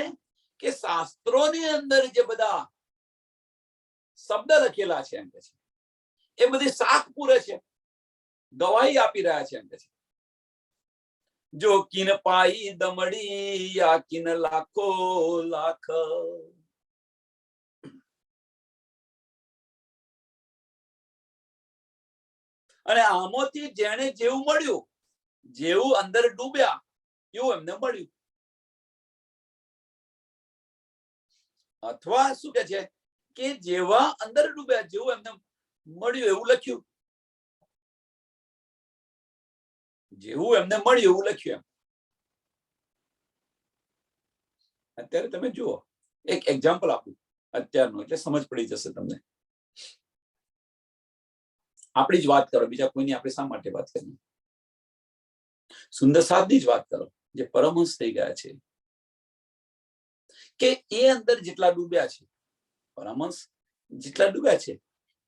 કે શાસ્ત્રોની અંદર જે બધા શબ્દ લખેલા છે, એમ કે છે એ બધી સાખ પૂરે છે, ગવાહી આપી રહ્યા છે. એમ કે છે જો કિન પાઈ દમડી યા કિન લાખો લાખ. અને આમાંથી જેને જેવું મળ્યું, જેવું અંદર ડૂબ્યા એવું એમને મળ્યું. અથવા શું કે છે કે જેવા અંદર ડૂબ્યા જેવું એમને મળ્યું એવું લખ્યું, જેવું એમને મળ્યું એવું લખ્યું. એમ અત્યારે તમે જુઓ, એક એક્ઝામ્પલ આપું અત્યારનું, એટલે સમજ પડી જશે તમને. આપણી જ વાત કરો, બીજા કોઈની આપણે શા માટે વાત કરીએ? સુંદર સાધની જ વાત કરો, જે પરમહંસ થઈ ગયા છે, કે એ અંદર જેટલા ડૂબ્યા છે, પરમહંસ જેટલા ડૂબ્યા છે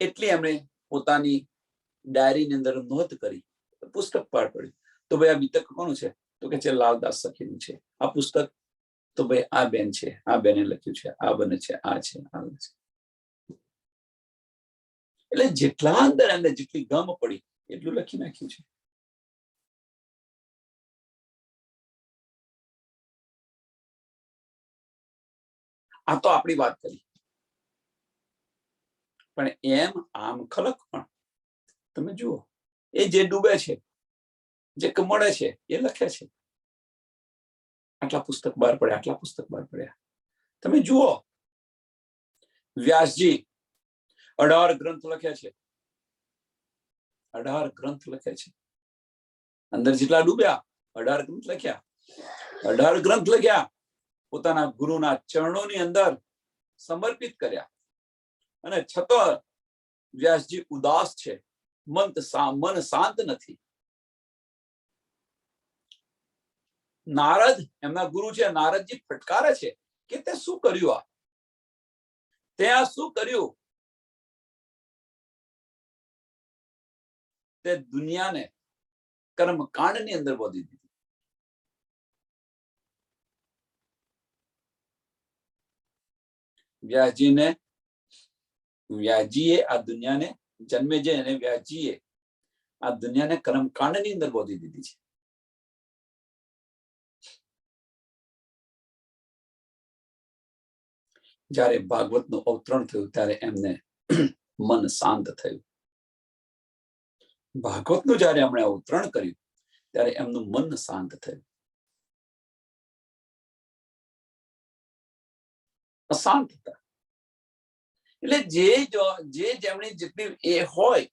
એટલી એમણે પોતાની ડાયરીની અંદર નોંધ કરી, પુસ્તક પાર પડ્યું. તો ભાઈ આ વિતક કોનું છે? તો કે છે લાલદાસ સખીનું છે. આ પુસ્તક તો ભાઈ આ બેન છે, આ બેને લખ્યું છે, આ બને છે, આ છે, આ છે. એટલે જેટલા અંદર એમને જેટલી ગમ પડી એટલું લખી નાખ્યું છે. આ તો આપણી વાત કરી, પણ એમ આમ ખલક પણ તમે જુઓ, એ જે ડૂબે છે, જે મળે છે એ લખે છે. આટલા પુસ્તક બહાર પડ્યા, આટલા પુસ્તક બહાર પડ્યા. તમે જુઓ, વ્યાસજી 18 ગ્રંથ લખ્યા છે, 18 ગ્રંથ લખે છે. અંદર જેટલા ડૂબ્યા 18 ગ્રંથ લખ્યા, 18 ગ્રંથ લખ્યા, પોતાના ગુરુના ચરણોની અંદર સમર્પિત કર્યા. અને છતાં વ્યાસજી ઉદાસ છે, મન શાંત નથી. નારદ એમના ગુરુ છે, નારદજી ફટકારે છે કે તે શું કર્યું? આ તે આ શું કર્યું? તે દુનિયાને કર્મકાંડની અંદર બોધી દીધી. વ્યાસજીએ આ દુનિયાને જન્મે છે, અને વ્યાસજીએ આ દુનિયાને કર્મકાંડની અંદર બોધી દીધી છે. જયારે ભાગવતનું અવતરણ થયું ત્યારે એમને મન શાંત થયું. ભાગવતનું જયારે એમણે અવતરણ કર્યું ત્યારે એમનું મન શાંત થયું. અશાંત હતા. એટલે જે જેમની જેટલી એ હોય,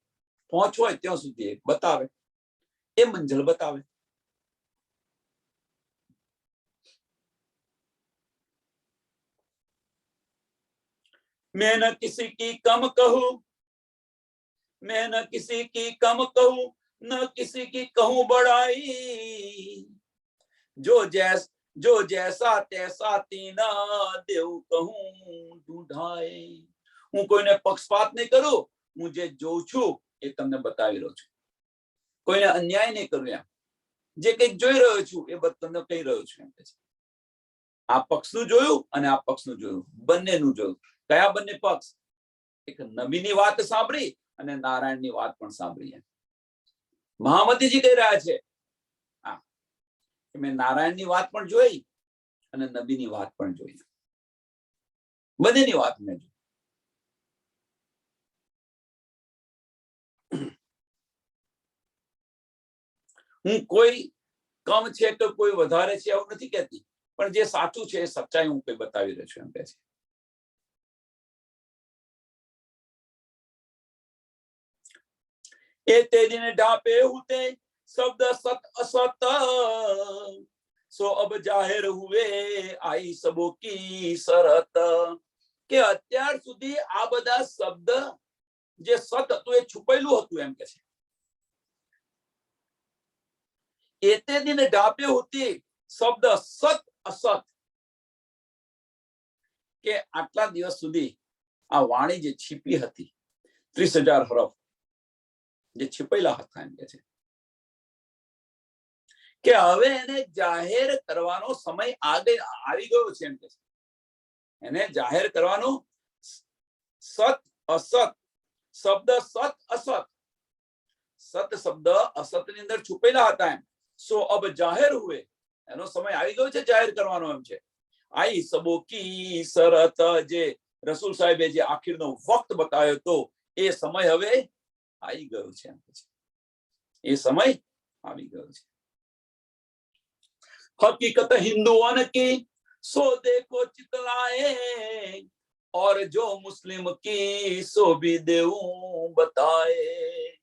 પહોંચ હોય ત્યાં સુધી બતાવે, એ મંજિલ બતાવે. मैं न किसी की कम कहूं, मैं न किसी की कम कहूं, न किसी की कहूं बड़ाई. जो जैसा तैसा तीना देव कहूं ढूंढाए. હું કોઈને પક્ષપાત નહીં કરું, હું જે જોઉં છું એ તમને બતાવી રહ્યો છું. કોઈને અન્યાય નહીં કરું. એમ જે કંઈક જોઈ રહ્યો છું એ બધું તમને કહી રહ્યો છું. એમ કે છે આ પક્ષનું જોયું અને આ પક્ષનું જોયું, બંનેનું જોયું. કયા બંને પક્ષ? એક નબીની વાત સાંભળી અને નારાયણની વાત પણ સાંભળી. મહામતીજી કહી રહ્યા છે મેં નારાયણની વાત પણ જોઈ અને નબીની વાત પણ જોઈ, બંનેની વાત મેં જોઈ. હું કોઈ કમ છે તો કોઈ વધારે છે એવું નથી કહેતી, પણ જે સાચું છે એ સચ્ચાઈ હું કોઈ બતાવી રહ્યો છું એમ કહે છે. એ તેજીને ઢાપે હુતે શબ્દ સત અસત સો અબ જાહેર હુએ આઈ સબો કી શરત. કે અત્યાર સુધી આ બધા શબ્દ જે સત હતું એ છુપાયેલું હતું એમ કે છે. એતે દિને ઢાપે હોતી શબ્દ સત અસત, કે આટલા દિવસ સુધી આ વાણી જે છીપી હતી 30,000 હરફ જે छिपाયેલા હતા એમ કે છે કે હવે એને જાહેર કરવાનો સમય આવી ગયો છે એમ કે છે. એને જાહેર કરવાનો સત અસત શબ્દ સત અસત, સત શબ્દ અસત ની અંદર છુપાયેલા હતા એમ. સો અબ જાહેર હુએ, એનો સમય આવી ગયો છે જાહેર કરવાનો એમ છે. આઈ સબો કી શરત, જે રસૂલ સાહેબે જે આખીરનો વક્ત બતાવ્યો તો એ સમય હવે આવી ગયો છે એમ કે છે. એ સમય આવી ગયો છે. हकीकत हिंदुओं की सो देखो चितलाए और जो मुस्लिम की सो भी देऊं बताए.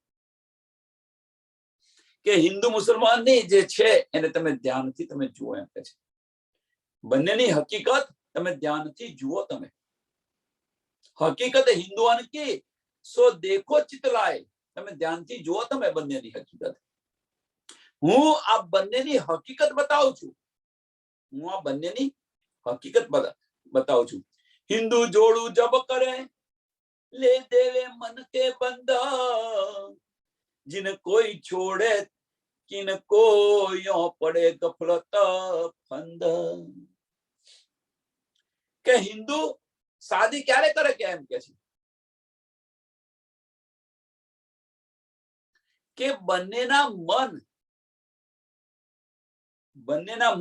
કે હિન્દુ મુસલમાન ની જે છે એને તમે ધ્યાનથી તમે જુઓ એમ કે છે. બંનેની હકીકત તમે ધ્યાનથી જુઓ. તમે હકીકત હિન્દુઓન કી સો દેખો ચિતલાય, તમે ધ્યાનથી જુઓ તમે બંનેની હકીકત. હું આ બંનેની હકીકત બતાવું છું. હું આ બંનેની હકીકત બતાવું છું. હિન્દુ જોડું જબ કરે લે દેવે મન કે બંધ, जिन कोई छोड़े किन को यो पड़े गफलत फंद. કે હિન્દુ શાદી ક્યારે કરે કે એમ કે છે કે બંનેના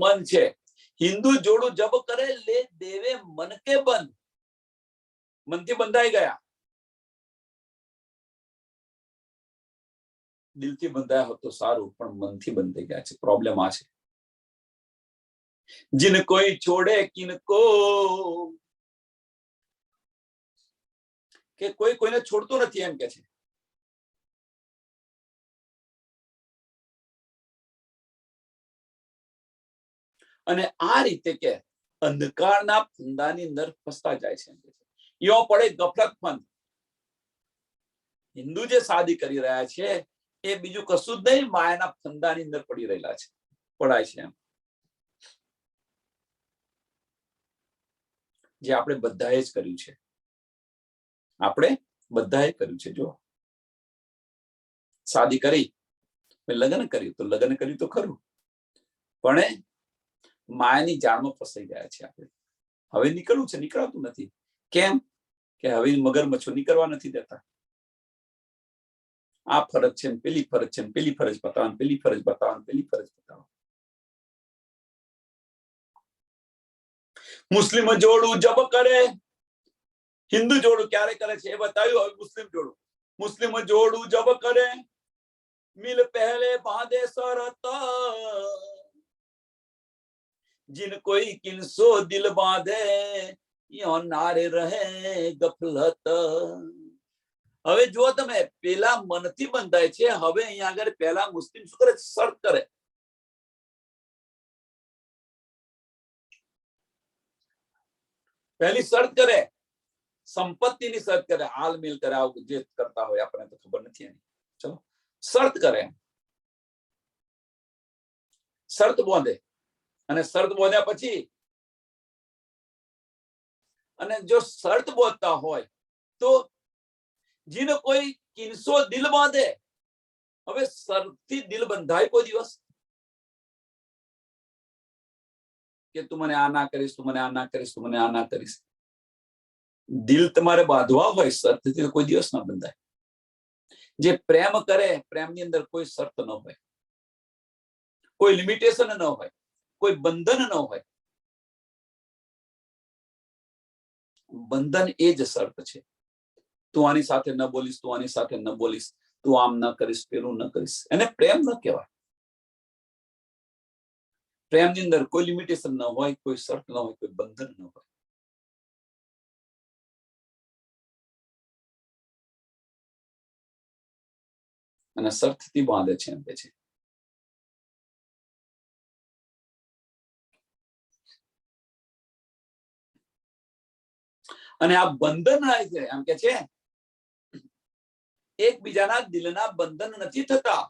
મન છે. હિન્દુ જોડું જબ કરે લે દેવે મન કે બંધ, મનથી બંધાઈ ગયા. દિલથી બંધાયા હોત તો સારું, પણ મનથી બંધાઈ ગયા છે. પ્રોબ્લેમ આ છે. जिन कोई छोड़े किनको, કે કોઈ કોઈને છોડતું નથી એમ કે છે. અને આ રીતે કે અંધકારના ફંદાની અંદર ફસતા જાય છે. યો પડે ગફલત ફંદ. હિન્દુ જે શાદી કરી રહ્યા છે એ બીજું કશું જ નહીં, માયાના ફંદાની અંદર પડી રહેલા છે, પડાય છે એમ. જે આપણે બધાએ જ કર્યું છે. આપણે બધાએ કર્યું છે. જો શાદી કરી, લગ્ન કર્યું તો લગ્ન કર્યું તો ખરું, પણ માયાની જાળમાં ફસાઈ ગયા છે આપણે. હવે નીકળવું છે, નીકળાતું નથી. કેમ? કે હવે મગરમચ્છો નીકળવા નથી દેતા. આ ફરજ છે, પેલી ફરજ છે, પેલી ફરજ બતાવવાની, પેલી ફરજ બતાવવાની, પેલી ફરજ બતાવવાની. મુસ્લિમ જોડું જબ કરે, હિન્દુ જોડું ક્યારે કરે છે એ બતાવ્યું. હવે મુસ્લિમ જોડું, મુસ્લિમ જોડું જબ કરે મિલ પહેલે બાંધે શરત, जिन कोई किनसो दिल बांधे यो नारे રહે ગફલત. હવે જો તમે પેલા મનથી બંધાય છે. હવે અહીંયા આગળ પેલા મુસ્લિમ શું કરે? શરત કરે. પહેલી શરત કરે, સંપત્તિની શરત કરે, હાલ મિલ કરે, આવું જે કરતા હોય આપણને તો ખબર નથી એની. ચલો, શરત કરે, શરત બાંધે. અને શરત બાંધ્યા પછી, અને જો શરત બાંધતા હોય તો જીને કોઈ કિનસો દિલ બાંધે. હવે શરતથી દિલ બંધાય કોઈ દિવસ? કે તું મને આ ના કરીશ, તું મને આ ના કરીશ, તું મને આ ના કરીશ. દિલ તમારે બાંધવા હોય શરતથી કોઈ દિવસ ના બંધાય. જે પ્રેમ કરે, પ્રેમની અંદર કોઈ શરત ન હોય. કોઈ લિમિટેશન ન હોય, કોઈ બંધન ન હોય. બંધન એ જ શર્ત છે. તું આની સાથે ન બોલીશ, તું આની સાથે ન બોલીશ, તું આમ ન કરીશ, પેલું ન કરીશ, એને પ્રેમ ન કહેવાય. પ્રેમની અંદર કોઈ લિમિટેશન ન હોય, કોઈ શર્ત ન હોય, કોઈ બંધન ન હોય. અને શર્તથી બાંધે છે એમ કે છે. અને આ બંધન છે એમ કે છે એકબીજાના દિલના બંધન નથી થતા.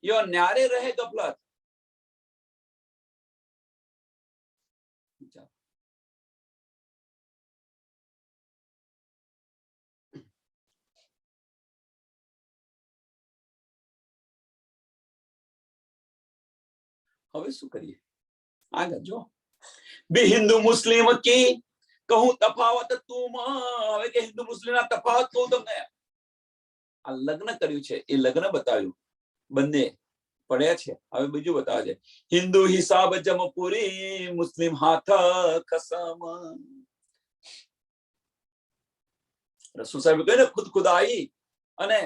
યો ન્યારે રહે ગફલત. હવે શું કરીએ? આગળ જો બે હિન્દુ મુસ્લિમ કી કહું તફાવત તું. હવે કે હિન્દુ મુસ્લિમ ના તફાવત કહું તમને. આ લગ્ન કર્યું છે, એ લગ્ન બતાવ્યું, બંને પડ્યા છે. હવે બીજું બતાવે છે. હિન્દુ હિસાબ જમપુરી, મુસ્લિમ હાથ કસમ. રસૂલ સાહેબ કહે ને ખુદ ખુદાઈ અને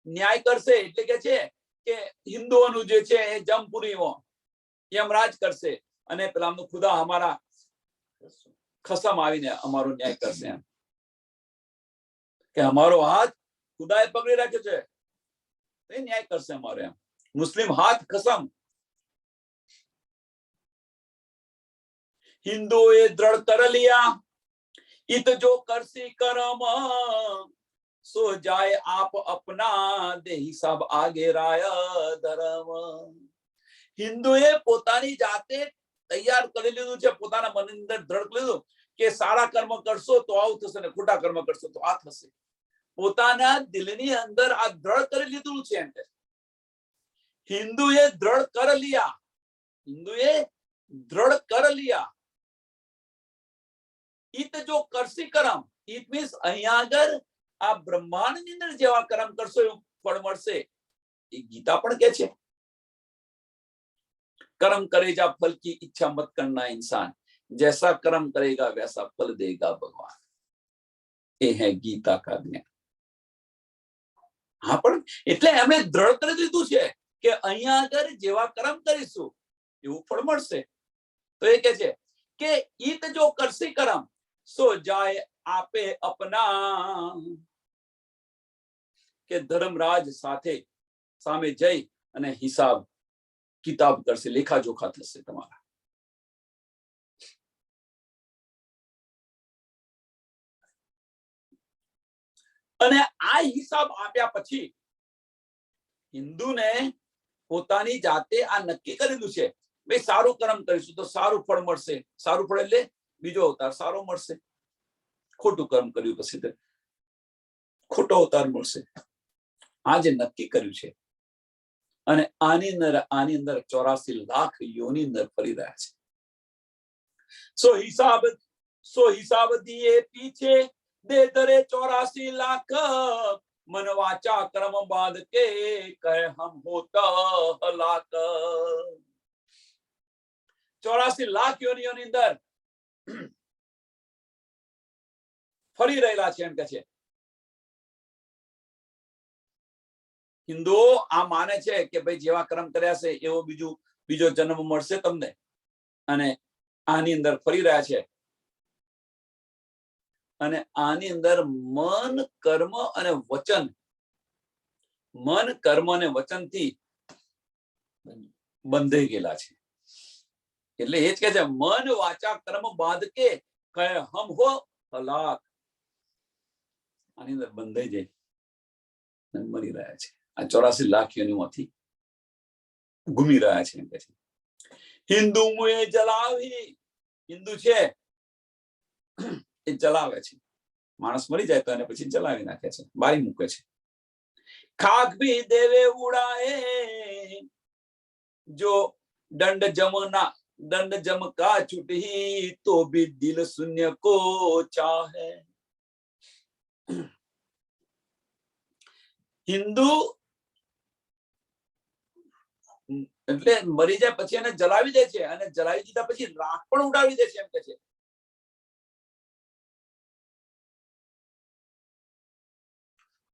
ન્યાય કરશે, એટલે કે છે કે હિન્દુઓનું જે છે એ જમપુરીમાં યમરાજ કરશે અને પેલાનું ખુદા અમારા ખસમ આવીને અમારો ન્યાય કરશે. એમ કે અમારો હાથ ખુદાએ પકડી રાખ્યો છે, એ ન્યાય કરશે અમારે. એમ મુસ્લિમ હાથ કસમ. હિન્દુએ દ્રઢ કર લિયા, इत जो करसी करम, सो जाए आप अपना, दे हिसाब आगे राया धर्म. હિન્દુએ પોતાની જાતે તૈયાર કરી લીધું છે, પોતાના મનની અંદર દ્રઢ લીધું કે સારા કર્મ કરશો તો આવું થશે ને ખોટા કર્મ કરશો તો આ થશે. પોતાના દિલની અંદર આ દ્રઢ કરી લીધું છે. એમ હિન્દુએ દ્રઢ કર લિયા, હિન્દુએ દ્રઢ કર લિયા. ઈત જો કરસી કરમ, ઈટ મીન્સ અહીંયા આગળ આ બ્રહ્માંડની અંદર જેવા કર્મ કરશો એવું ફળ મળશે. એ ગીતા પણ કે છે कर्म करेगा फल की इच्छा मत करना इंसान, जैसा कर्म करेगा वैसा फल देगा भगवान. ये है गीता का ज्ञान. હા પણ એટલે એમણે દ્રઢ કરી દીધું છે કે અહીંયા આગળ જેવા કર્મ કરીશું એવું ફળ મળશે. તો એ કે છે કે ઈત જો કરસી કર્મ, સો જાય આપે અપના. કે ધર્મરાજ સાથે સામે જઈ અને હિસાબ કિતાબ કરશે, લેખા જોખા થશે તમારા. અને આ હિસાબ આપ્યા પછી હિન્દુને પોતાની જાતે આ નક્કી કરેલું છે, ભાઈ સારું કર્મ કરીશું તો સારું ફળ મળશે. સારું ફળ એટલે બીજો અવતાર સારો મળશે, ખોટું કર્મ કર્યું પછી ખોટો અવતાર મળશે. આ જે નક્કી કર્યું છે અને આની અંદર 84 લાખ યોની અંદર ફરી રહ્યા છે. સો હિસાબ દિए पीछे दे दरे 84 लाख, मन वाचा कर्म बांध के कहे हम होता हलाक. 84 લાખ યોનીઓની અંદર ફરી રહેલા છે. એમ કે છે હિન્દુઓ આ માને છે કે ભાઈ જેવા કર્મ કર્યા છે એવો બીજો જન્મ મળશે તમને, અને આની અંદર ફરી રહ્યા છે. અને આની અંદર મન કર્મ અને વચન, મન કર્મ અને વચનથી બંધાઈ ગયેલા છે. એટલે એ જ કે છે મન વાચા કર્મ બાંધ કે કહે હમ હો હલાક. આની અંદર બંધાઈ જાય મરી રહ્યા છે. આ 84 લાખ યોનીમાંથી ઘૂમી રહ્યા છે. એમ કે છે હિન્દુ મુએ જલાવી, હિન્દુ છે એ જલાવે છે. માણસ મરી જાય તો એને પછી જલાવી નાખે છે, બારી મૂકે છે. ખાક ભી દેવે ઉડાએ, જો दंड जम का छुटी, तो भी दिल शून्य को चाहे. હિન્દુ એટલે મરી જાય પછી એને જલાવી દે છે, અને જલાવી દીધા પછી રાખ પણ ઉડાવી દે છે એમ કે છે.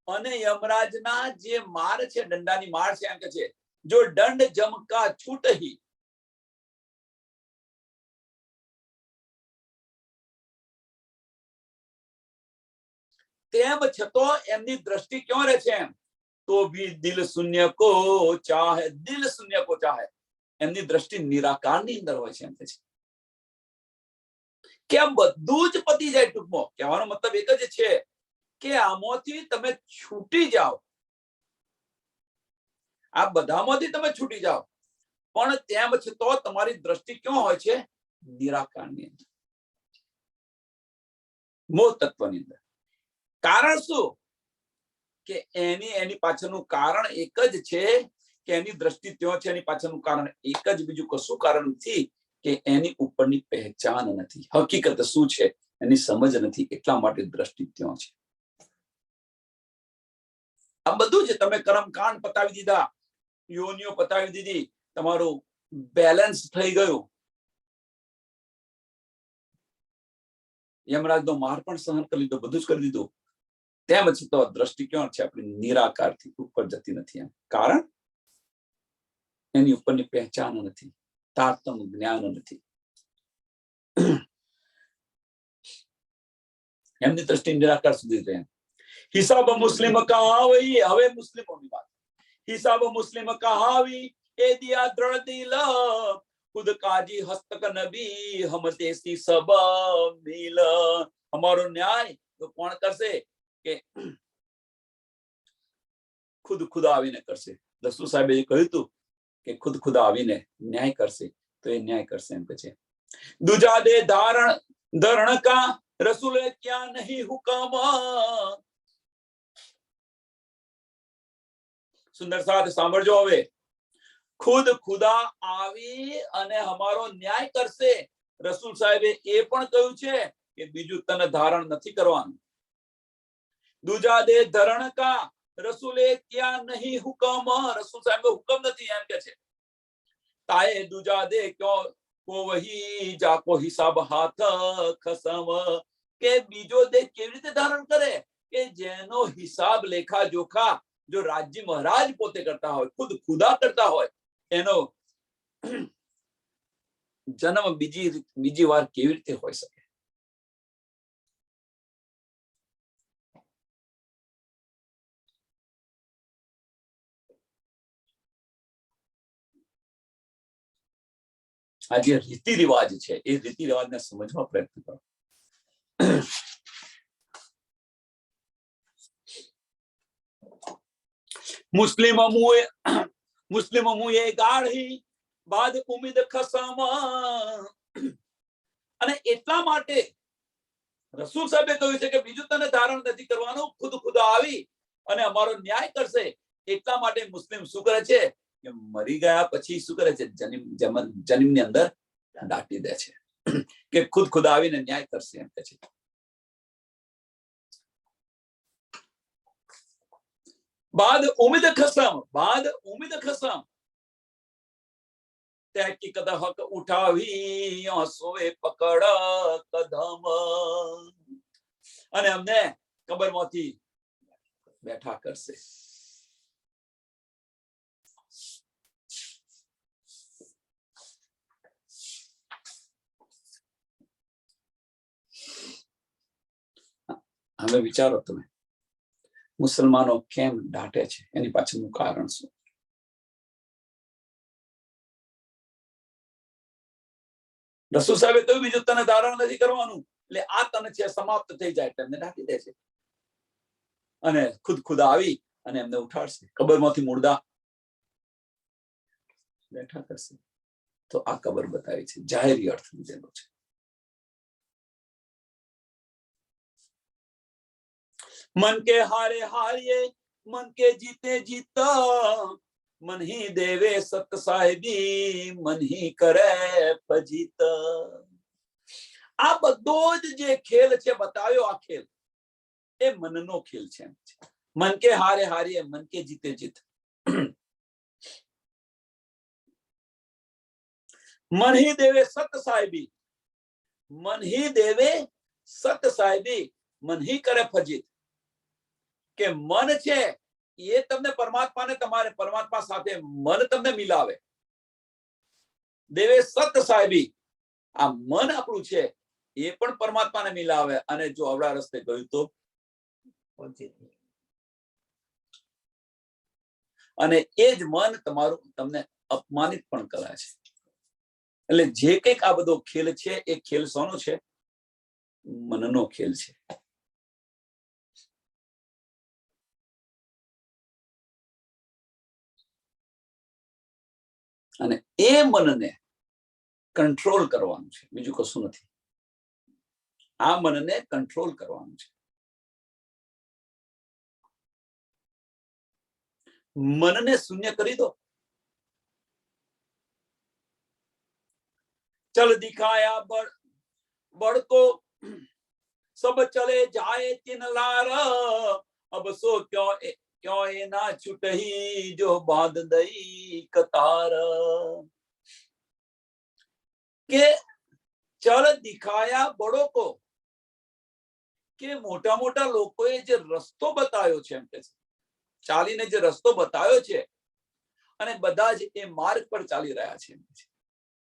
અને યમરાજના જે માર છે, દંડાની માર છે એમ કે છે, જો દંડ જમકા છૂટહી, તેમ છતો એમની દ્રષ્ટિ ક્યાં રહે છે? એમ તો ભી દિલ શૂન્ય કો ચાહે, દિલ શૂન્ય કો ચાહે, એમની દ્રષ્ટિ નિરાકારની અંદર હોય છે એમ કે છે. કે આ બધું જ પતી જાય. ટૂંકમાં કહેવાનો મતલબ એક જ છે કે આમાંથી તમે છૂટી જાઓ, આ બધામાંથી તમે છૂટી જાઓ, પણ તેમ છતાં તમારી દ્રષ્ટિ ક્યાં હોય છે? નિરાકારની અંદર, મોહ તત્વની અંદર. કારણ શું? કે એની પાછળનું કારણ એક જ છે કે એની દ્રષ્ટિ ત્યાં છે. એની પાછળનું કારણ એક જ, બીજું કશું કારણ નથી કે એની ઉપરની પહેચાન નથી, હકીકત શું છે એની સમજ નથી, એટલા માટે દ્રષ્ટિ ત્યાં છે. આ બધું જ તમે કર્મકાંડ પતાવી દીધા, યોનિઓ પતાવી દીધી, તમારું બેલેન્સ થઈ ગયું. યમરાજનો માર પણ સહન કરી લીધો, બધું જ કરી દીધું, તેમ છતાં દ્રષ્ટિ ક્યાં છે? આપણી નિરાકારથી ઉપર જતી નથી. એમ કારણ એની ઉપરની પહેચાન નથી, તારતમ્ય જ્ઞાન નથી. એમની દ્રષ્ટિ નિરાકાર સુધી રહે. હિસાબ મુસ્લિમ કહાવી, હવે મુસ્લિમોની વાત. હિસાબ મુસ્લિમ કહાવી એ દિયા દ્રઢ દિલ, ખુદ કાજી હસ્તક નબી હમ દેસી સબ મિલ. અમારો ન્યાય તો કોણ કરશે? કે ખુદ આવીને કરશે. રસૂલ સાહેબે કહ્યું હતું કે ખુદ આવીને ન્યાય કરશે, તો એ ન્યાય કરશે એમ કે છે. દુજા દે ધરણ કા રસૂલે ક્યાં નહીં હુકમ. સુંદર સાથ સાંભળજો હવે. ખુદા આવી અને અમારો ન્યાય કરશે. રસૂલ સાહેબે એ પણ કહ્યું છે કે બીજું તને ધારણ નથી કરવાનું. દુજા દે ધરણ કા રસૂલે ક્યાં નહીં હુકમ. રસૂલ સાહેબ હુકમ નથી એમ કે છે. તાએ દુજા દે ક્યો કો વહી જાકો હિસાબ હાથ ખસમ. કે બીજો દે કેવી રીતે ધારણ કરે? કે જેનો હિસાબ લેખા જોખા જો રાજ્ય મહારાજ પોતે કરતા હોય, ખુદા કરતા હોય, એનો જન્મ બીજી વાર કેવી રીતે હોઈ શકે? આ જે રીતિ રિવાજ છે એ રીતિ રિવાજને સમજવા પ્રયત્ન કરો. મુસ્લિમ મુએ ગાઢી બાદ ઉમીદ ખસમ. અને એટલા માટે રસૂલ સાહેબે કહ્યું છે કે બીજું તને ધારણ નથી કરવાનું, ખુદા આવી અને અમારો ન્યાય કરશે. એટલા માટે મુસ્લિમ શું કરે છે કે મરી ગયા પછી શું કરે છે? જન્મની અંદર દાટી દે છે કે ખુદા આવીને ન્યાય કરશે એમ કે છે. बाद उम्मीद खसम तहकीकत हक उठावी आंसुए पकड़ कदम. અને અમને કબરમાંથી બેઠા કરશે. હવે વિચારો તમે, મુસલમાનો કેમ દાટે છે? એની પાછળનું કારણ શું? રસૂલ સાહેબે કહ્યું બીજું તને ધારણ નથી કરવાનું, એટલે આ તને છે સમાપ્ત થઈ જાય એટલે એમને દાટી દે છે. અને ખુદા આવી અને એમને ઉઠાડશે, કબરમાંથી મુર્દા બેઠા કરશે. તો આ કબર બતાવી છે, જાહેરી અર્થ લીધેલો છે. मन के हारे हारिए मन के जीते जीता, मन ही देवे सत साहेबी मन ही करे फजीता. આ બધો જ જે ખેલ છે બતાવ્યો, આ ખેલ એ મનનો ખેલ છે. मन के हारे हारिए, मन के जीते जीत। मन ही देवे सत साहिबी, मन ही देवे સત સાહેબી, મન હી કરે ફજીત, કે મન છે એ તમને પરમાત્માને, તમારે પરમાત્મા સાથે મન તમને મિલાવે. દેવે સત સાહેબી, આ મન આપણું છે એ પણ પરમાત્માને મિલાવે, અને જો અવળા રસ્તે ગયું તો અને એ જ મન તમારું તમને અપમાનિત પણ કરે છે. એટલે જે કંઈક આ બધો ખેલ છે એ ખેલ શોનો છે? મનનો ખેલ છે. અને એ મનને કંટ્રોલ કરવાનું છે, બીજું કશું નથી. આ મનને કંટ્રોલ કરવાનું છે. मनने शून्य करी दो. चल दिखाया बड़ को सब चले जाए तीन लार, अब सो क्यों ए ना छुटही जो बांध दई कतार. के चल दिखाया बड़ो को, के मोटा मोटा लोकोए जे रस्तो बतायो छे, एम के चालीने जे रस्तो बतायो छे અને બધા જ એ માર્ગ પર ચાલી રહ્યા છે.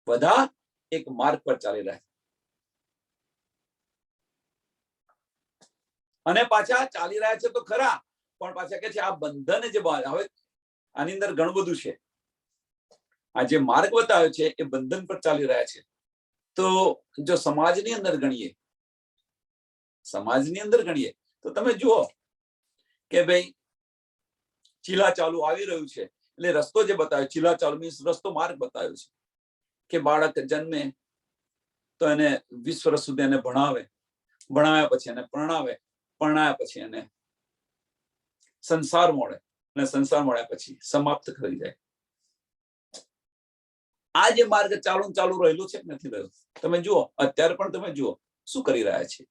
બધા એક માર્ગ પર ચાલી રહ્યા છે અને પાછા ચાલી રહ્યા છે તો ખરા, પણ પાછા કે છે આ બંધન જે હવે આની અંદર ઘણું બધું છે. આ જે માર્ગ બતાવ્યો છે એ બંધન પર ચાલી રહ્યા છે. તો જો સમાજની અંદર ગણીએ તો તમે જુઓ કે ભાઈ ચીલા ચાલુ આવી રહ્યું છે, એટલે રસ્તો જે બતાવ્યો, ચીલા ચાલુ મીન્સ રસ્તો, માર્ગ બતાવ્યો છે કે બાળક જન્મે તો એને 20 વર્ષ સુધી એને ભણાવ્યા પછી એને પરણાવ્યા પછી એને સંસાર મળે, અને સંસાર મળ્યા પછી સમાપ્ત કરી જાય. આ જે માર્ગ ચાલુ રહેલું છે નથી રહ્યું. તમે જુઓ અત્યારે પણ તમે જુઓ શું કરી રહ્યા છે,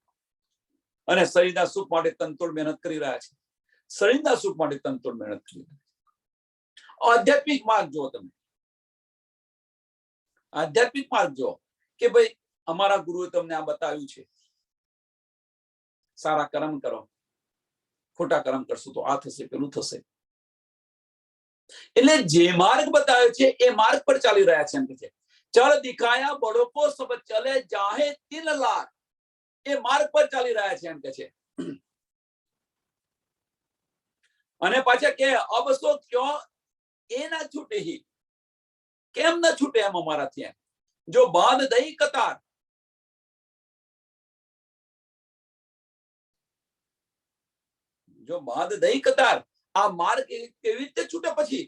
અને શરીરના સુખ માટે તનતોડ મહેનત કરી રહ્યા છે. શરીરના સુખ માટે તનતોડ મહેનત કરી રહ્યા છે. આધ્યાત્મિક માર્ગ જુઓ તમે, આધ્યાત્મિક માર્ગ જુઓ કે ભાઈ અમારા ગુરુએ તમને આ બતાવ્યું છે, સારા કર્મ કરો, ખોટા કર્મ કરશો તો આ થશે, પેલું થશે. એટલે જે માર્ગ બતાવ્યો છે એ માર્ગ પર ચાલી રહ્યા છે. એમ કે છે ચલ દિખાયા બડો કો સબ ચલે જાહે તિન લાખ, એ માર્ગ પર ચાલી રહ્યા છે. એમ કે છે અને પાછા કે અબ સો ક્યો એ ના છૂટે હી, કેમ ના છૂટે એમ અમારાથી, એમ જો બાંધ દઈ કતાર. જો બાંધ દઈ કતાર, આ માર્ગ કેવી રીતે છૂટે પછી?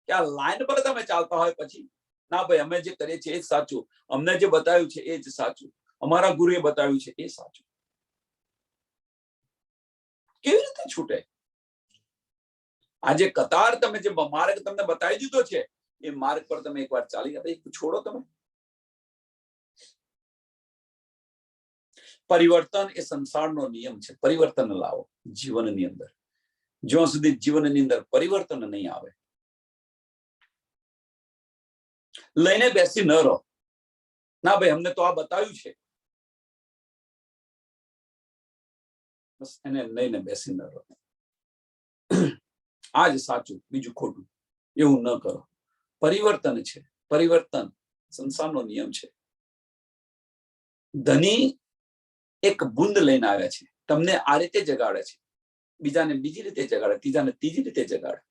કે આ લાઈન પર તમે ચાલતા હોય પછી ના ભાઈ અમે જે કરીએ છીએ એ જ સાચું, અમને જે બતાવ્યું છે એ જ સાચું, અમારા ગુરુએ બતાવ્યું છે એ સાચું. કેવી રીતે છૂટે? આ જે કતાર તમે જે માર્ગ તમને બતાવી દીધો છે એ માર્ગ પર તમે એકવાર ચાલી ગયા, છોડો તમે. પરિવર્તન એ સંસારનો નિયમ છે. પરિવર્તન લાવો જીવનની અંદર. જ્યાં સુધી જીવનની અંદર પરિવર્તન નહીં આવે, લઈને બેસી ન રહો. ના ભાઈ અમને તો આ બતાવ્યું છે, બસ એને લઈને બેસી ન રહો. આ જ સાચું, બીજું ખોટું, એવું ન કરો. પરિવર્તન છે, પરિવર્તન સંસારનો નિયમ છે. ધની એક બુંદ લઈને આવ્યા છે, તમને આ રીતે જગાડે છે, બીજાને બીજી રીતે જગાડે, ત્રીજાને ત્રીજી રીતે જગાડે.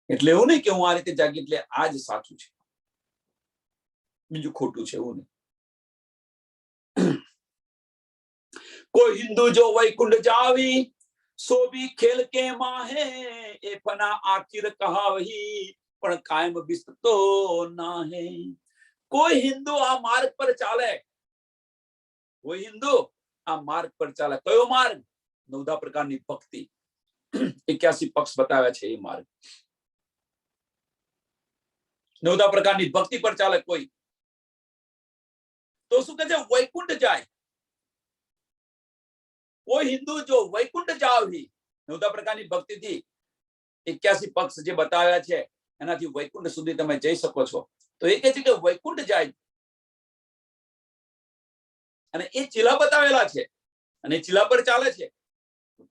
એટલે એવું નહીં કે હું આ રીતે જાગી એટલે આ જ સાચું છે, બીજું ખોટું છે, એવું નહીં. કોઈ હિન્દુ જો વૈકુંઠ જાવી, સો ભી ખેલ કે માહે, એ ફના આખિર કહાવહી, પણ કાયમ બિસ્તો ના હે. કોઈ હિન્દુ આ માર્ગ પર ચાલે, કોઈ હિન્દુ આ માર્ગ પર ચાલે. કયો માર્ગ? 9 પ્રકારની ભક્તિ, 81 પક્ષ બતાવ્યા છે એ માર્ગ. 9 પ્રકારની ભક્તિ પર ચાલે કોઈ, તો શું કહે છે? વૈકુંઠ જાય. કોઈ હિન્દુ જો વૈકુંઠ જાવી, 9 પ્રકારની ભક્તિથી 81 પક્ષ જે બતાવ્યા છે એનાથી વૈકુંઠ સુધી તમે જઈ શકો છો. તો એ કહે છે કે વૈકુંઠ જાય, અને એ ચીલા બતાવેલા છે અને ચીલા પર ચાલે છે.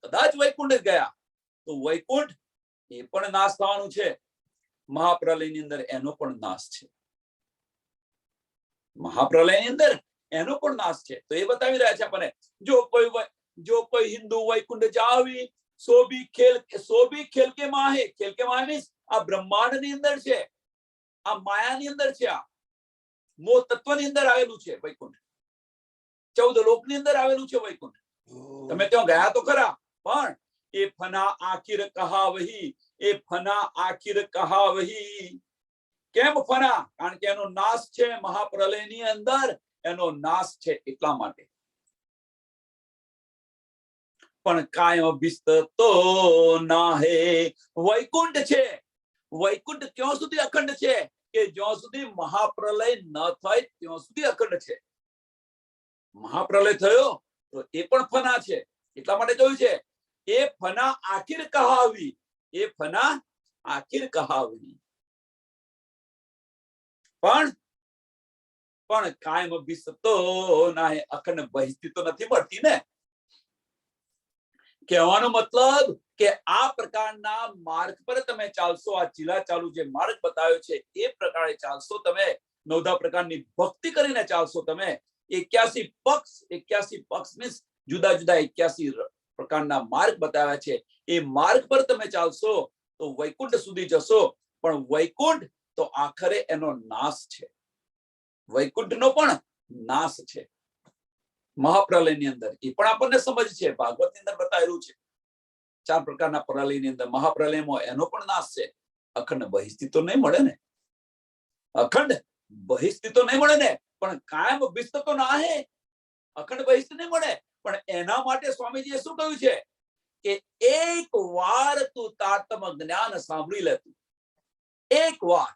કદાચ વૈકુંઠ ગયા તો વૈકુંઠ એ પણ નાશ થવાનું છે. મહાપ્રલયની અંદર એનો પણ નાશ છે. મહાપ્રલયની અંદર એનો પણ નાશ છે. તો એ બતાવી રહ્યા છે આપણને, જો કોઈ હિન્દુ વૈકુંઠ જાવી, સો ભી ખેલ કે માહે. ખેલ કે માહે મીન્સ આ બ્રહ્માંડ ની અંદર છે, આ માયાની અંદર છે, આ મોહ તત્વની અંદર આવેલું છે વૈકુંઠ. 14 લોકની અંદર આવેલું છે વૈકુંઠ. તમે ત્યાં ગયા તો ખરા, પણ એ ફના આખિર કહા વહી, એ ફના આખિર કહા વહી. કેમ ફના? કારણ કે એનો નાશ છે. મહાપ્રલયની અંદર એનો નાશ છે, એટલા માટે. પણ કાયમ વિસ્તતો નાહે. વૈકુંઠ છે, વૈકુંઠ ક્યાં સુધી અખંડ છે? કે જ્યાં સુધી મહાપ્રલય ન થાય ત્યાં સુધી અખંડ છે. મહાપ્રલય થયો તો એ પણ ફના છે. એટલા માટે કહ્યું છે એ ફના આખિર કહાવી, એ ફના આખિર કહાવી. પણ કાયમ વિસ્તતો નાહે. અખંડ બહિસ્તી તો નથી મળતી ને. કહેવાનો મતલબ કે આ પ્રકારના માર્ગ પર તમે ચાલશો, આ ચીલા ચાલુ જે માર્ગ બતાવ્યો છે એ પ્રકારે ચાલશો તમે, 9 પ્રકારની ભક્તિ કરીને ચાલશો તમે. 81 પક્ષ મીન્સ જુદા જુદા 81 પ્રકારના માર્ગ બતાવ્યા છે. એ માર્ગ પર તમે ચાલશો તો વૈકુંઠ સુધી જશો. પણ વૈકુંઠ તો આખરે એનો નાશ છે. વૈકુંઠનો પણ નાશ છે મહાપ્રલયની અંદર. એ પણ આપણને સમજ છે, ભાગવતની અંદર બતાવેલું છે. 4 પ્રકારના પ્રલયની અંદર મહાપ્રલયમાં એનો પણ નાશ છે. અખંડ બહિસ્તી તો નહીં મળે ને, અખંડ બહિસ્તી તો નહીં મળે ને. પણ કાયમ વિસ્તતો તો ના હે, અખંડ બહિસ્તી નહીં મળે. પણ એના માટે સ્વામીજીએ શું કહ્યું છે કે એક વાર તું તારતમ જ્ઞાન સાંભળી લે. તું એક વાર.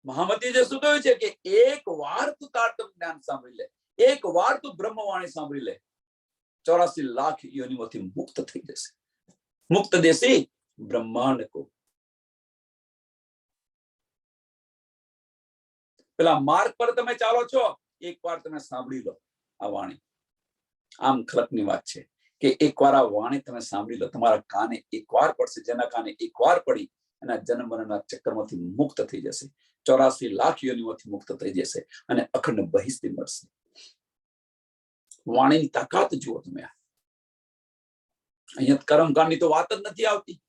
મહામતીએ શું કહ્યું છે કે એક વાર તું તારતમ જ્ઞાન સાંભળી લે, એક વાર તું બ્રહ્મવાણી સાંભળી લે, 84 લાખ યોનિમાંથી મુક્ત થઈ જશે. મુક્ત દેશી બ્રહ્માંડ કો. પેલા માર્ગ પર તમે ચાલો છો, એક વાર તમે સાંભળી લો આ વાણી. આમ ખલકની વાત છે કે એક વાર આ વાણી તમે સાંભળી લો. તમારા કાને એક વાર પડશે. જેના કાને એક વાર પડી એના જન્મ મરણના ચક્રમાંથી મુક્ત થઈ જશે. 84 લાખ યોનિમાંથી મુક્ત થઈ જશે અને અખંડ બહિસ્તી મળશે. વાણીની તાકાત જુઓ તમે. અહીંયા કર્મકાંડની તો વાત જ નથી આવતી.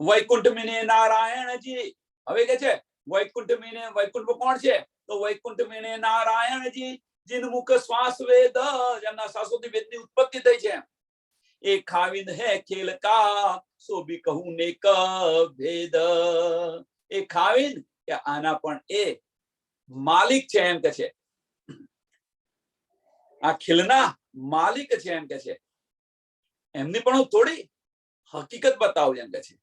વૈકુંઠ મીને નારાયણજી. હવે કે છે વૈકુંઠ મીને, વૈકુંઠ કોણ છે? તો વૈકુંઠ મીને નારાયણજી, जिन मुख श्वास वेद, જેમના શાશ્વતી વેદની ઉત્પત્તિ થઈ છે. એ ખાવિંદ હે ખેલ કા, સો ભી કહું ને ક ભેદ. એ ખાવિંદ કે આના પણ એ માલિક છે એમ કે છે. આ ખેલના માલિક છે એમ કે છે. એમની પણ હું થોડી હકીકત બતાવું એમ કે છે.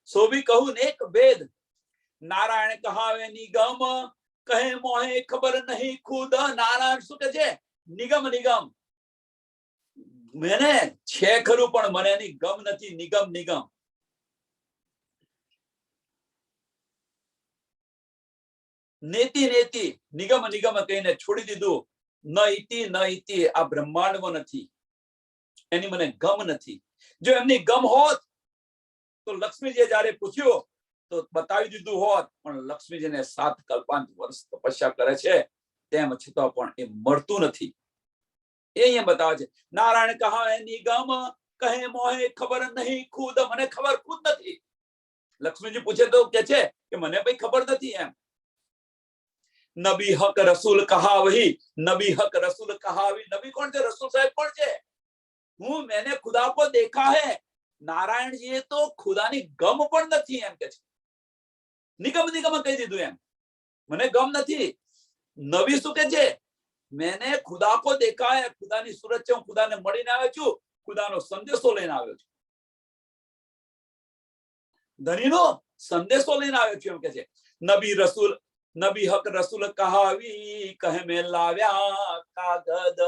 સો ભી કહું ને એક ભેદ. નારાયણ કહાવે નિગમ, કહે મોહે ખબર નહીં ખુદ. નારાયણ શું કે છે? નિગમ. નિગમ મને છે ખરું પણ મને એની ગમ નથી. નિગમ. નિગમ નેતિ. નેતિ નિગમ. નિગમ કહીને છોડી દીધું. ન ઇતિ ન ઇતિ આ બ્રહ્માંડમાં નથી. એની મને ગમ નથી. જો એમની ગમ હોત તો લક્ષ્મીજીએ જયારે પૂછ્યું તો બતાવી દીધું હોત. પણ લક્ષ્મીજીને 7 કલ્પાંત વર્ષ તપસ્યા કરે છે, તેમ છતાં પણ એ મળતું નથી. એ અહીંયા બતાવે છે. નારાયણ કહા નિગમ, કહે મોહે ખબર નહીં ખુદ. મને ખબર ખુદ નથી. લક્ષ્મીજી પૂછે તો કે છે કે મને ભાઈ ખબર નથી એમ. નબી હક રસૂલ કહા વહી, નબી હક રસૂલ કહા વહી. નબી કોણ છે? રસૂલ સાહેબ કોણ છે? હું મેને ખુદા કો દેખા હૈ. નારાયણજીએ તો ખુદાની ગમ પણ નથી એમ કે છે. નિગમ. નિગમ કહી દીધું એમ. મને ગમ નથી. નબી શું કે છે? મેને ખુદા કો દેખા હૈ. ખુદાની સુરત છે, હું ખુદાને મળીને આવ્યો છું, ખુદાનો સંદેશો લઈને આવ્યો છું, ધણીનો સંદેશો લઈને આવ્યો છું એમ કે છે. નબી રસૂલ, નબી હક રસૂલ કહાવી કહે મેં લાવ્યા કાગદ,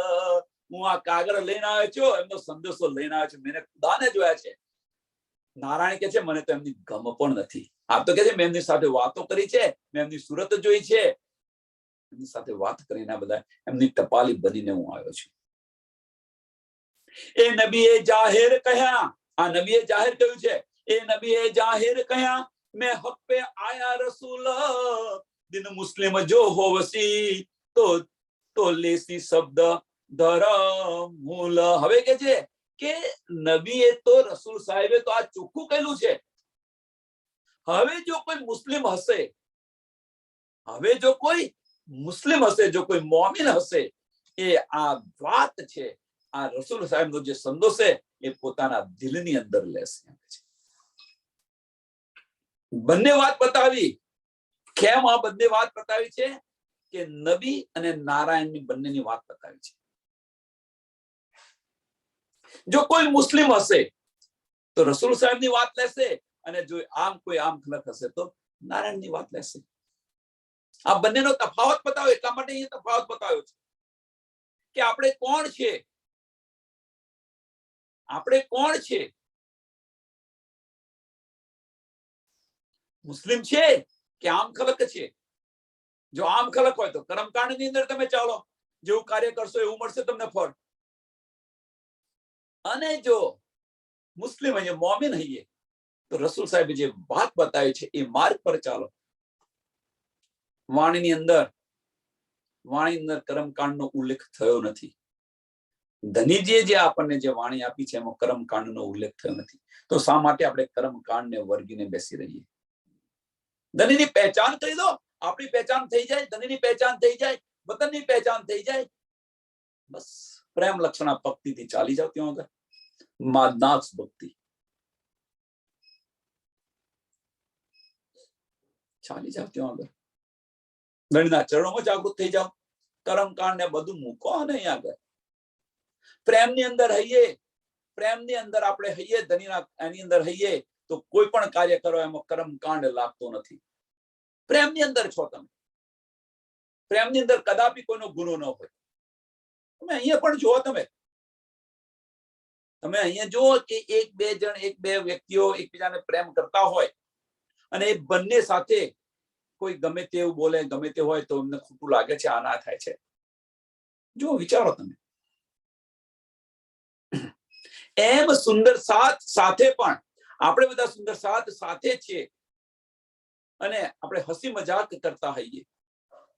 હું આ કાગળ લઈને આવ્યો છું, એમનો સંદેશો લઈને આવ્યો છું. મેં ખુદાને જોયા છે. નારાયણ કે છે મને તો એમની ગમ પણ નથી. આપ તો કે છે મેં એમની સાથે વાતો કરી છે, મેં એમની સુરત જોઈ છે, એમની સાથે વાત કરીને બધા એમની ટપાલી બનીને હું આવ્યો છું. એ નબીએ જાહેર કહ્યા, આ નબીએ જાહેર કહ્યું છે, એ નબીએ જાહેર કહ્યા મેં હક પે આયા રસૂલ, દિન મુસ્લિમ જો હોવસી તો લેસી શબ્દ ધરમ મૂલ. હવે કે છે કે નબીએ તો રસૂલ સાહેબે તો આ ચોખ્ખું કહેલું છે. હવે જો કોઈ મુસ્લિમ હશે, હવે જો કોઈ મુસ્લિમ હશે, જો કોઈ મોમિન હશે, એ આ વાત છે, આ રસૂલ સાહેબનો જે સંદેશ છે એ પોતાના દિલની અંદર લેશે. બંને વાત બતાવી. કેમ આ બંને વાત બતાવી છે? કે નબી અને નારાયણની બંનેની વાત બતાવી છે. જો કોઈ મુસ્લિમ હશે તો રસૂલ સાહેબની વાત લેશે, અને જો આમ કોઈ આમ ખલક હશે તો નારાયણની વાત લેશે. આ બંનેનો તફાવત બતાવ્યો. એટલા માટે એ તફાવત બતાવ્યો છે કે આપણે કોણ છે, આપણે કોણ છે. મુસ્લિમ છે કે આમ ખલક છે? જો આમ ખલક હોય તો કર્મકાંડ ની અંદર તમે ચાલો, જેવું કાર્ય કરશો એવું મળશે તમને ફળ. અને જો મુસ્લિમ હૈયે, મોમિન હૈયે, તો રસૂલ સાહેબે જે વાત બતાવી છે એ માર્ગ પર ચાલો. વાણીની અંદર કર્મકાંડનો ઉલ્લેખ થયો નથી. ધનીજીએ જે આપણને જે વાણી આપી છે એમાં કર્મકાંડનો ઉલ્લેખ થયો નથી. તો શા માટે આપણે કર્મકાંડને વર્ગીને બેસી રહીએ? ધનીની પહેચાન કરી દો, આપણી પહેચાન થઈ જાય, ધનીની પહેચાન થઈ જાય, વતનની પહેચાન થઈ જાય, બસ પ્રેમ લક્ષણા ભક્તિથી ચાલી જાવ. ત્યાં આગળ માદનાથ ભક્તિ ચાલી જાવ. ત્યાં આગળ ધણીના ચરણોમાં જાગૃત થઈ જાવ. કર્મકાંડ ને બધું મૂકો અને અહીં આગળ પ્રેમની અંદર હૈયે, પ્રેમની અંદર આપણે હૈયે, ધનીના એની અંદર હૈયે તો કોઈ પણ કાર્ય કરો એમાં કર્મકાંડ લાગતો નથી. પ્રેમની અંદર છો તમે, પ્રેમની અંદર કદાપી કોઈનો ગુનો ન હોય. તમે અહીંયા પણ જુઓ, તમે અહીંયા જુઓ કે એક બે વ્યક્તિઓ એકબીજાને પ્રેમ કરતા હોય અને એ બંને સાથે કોઈ ગમે તેવું બોલે, ગમે તે હોય તો એમને ખોટું લાગે છે, આ ના થાય છે. જો વિચારો તમે. એમ સુંદર સાથ સાથે પણ આપણે બધા સુંદર સાથ સાથે છીએ અને આપણે હસી મજાક કરતા હોઈએ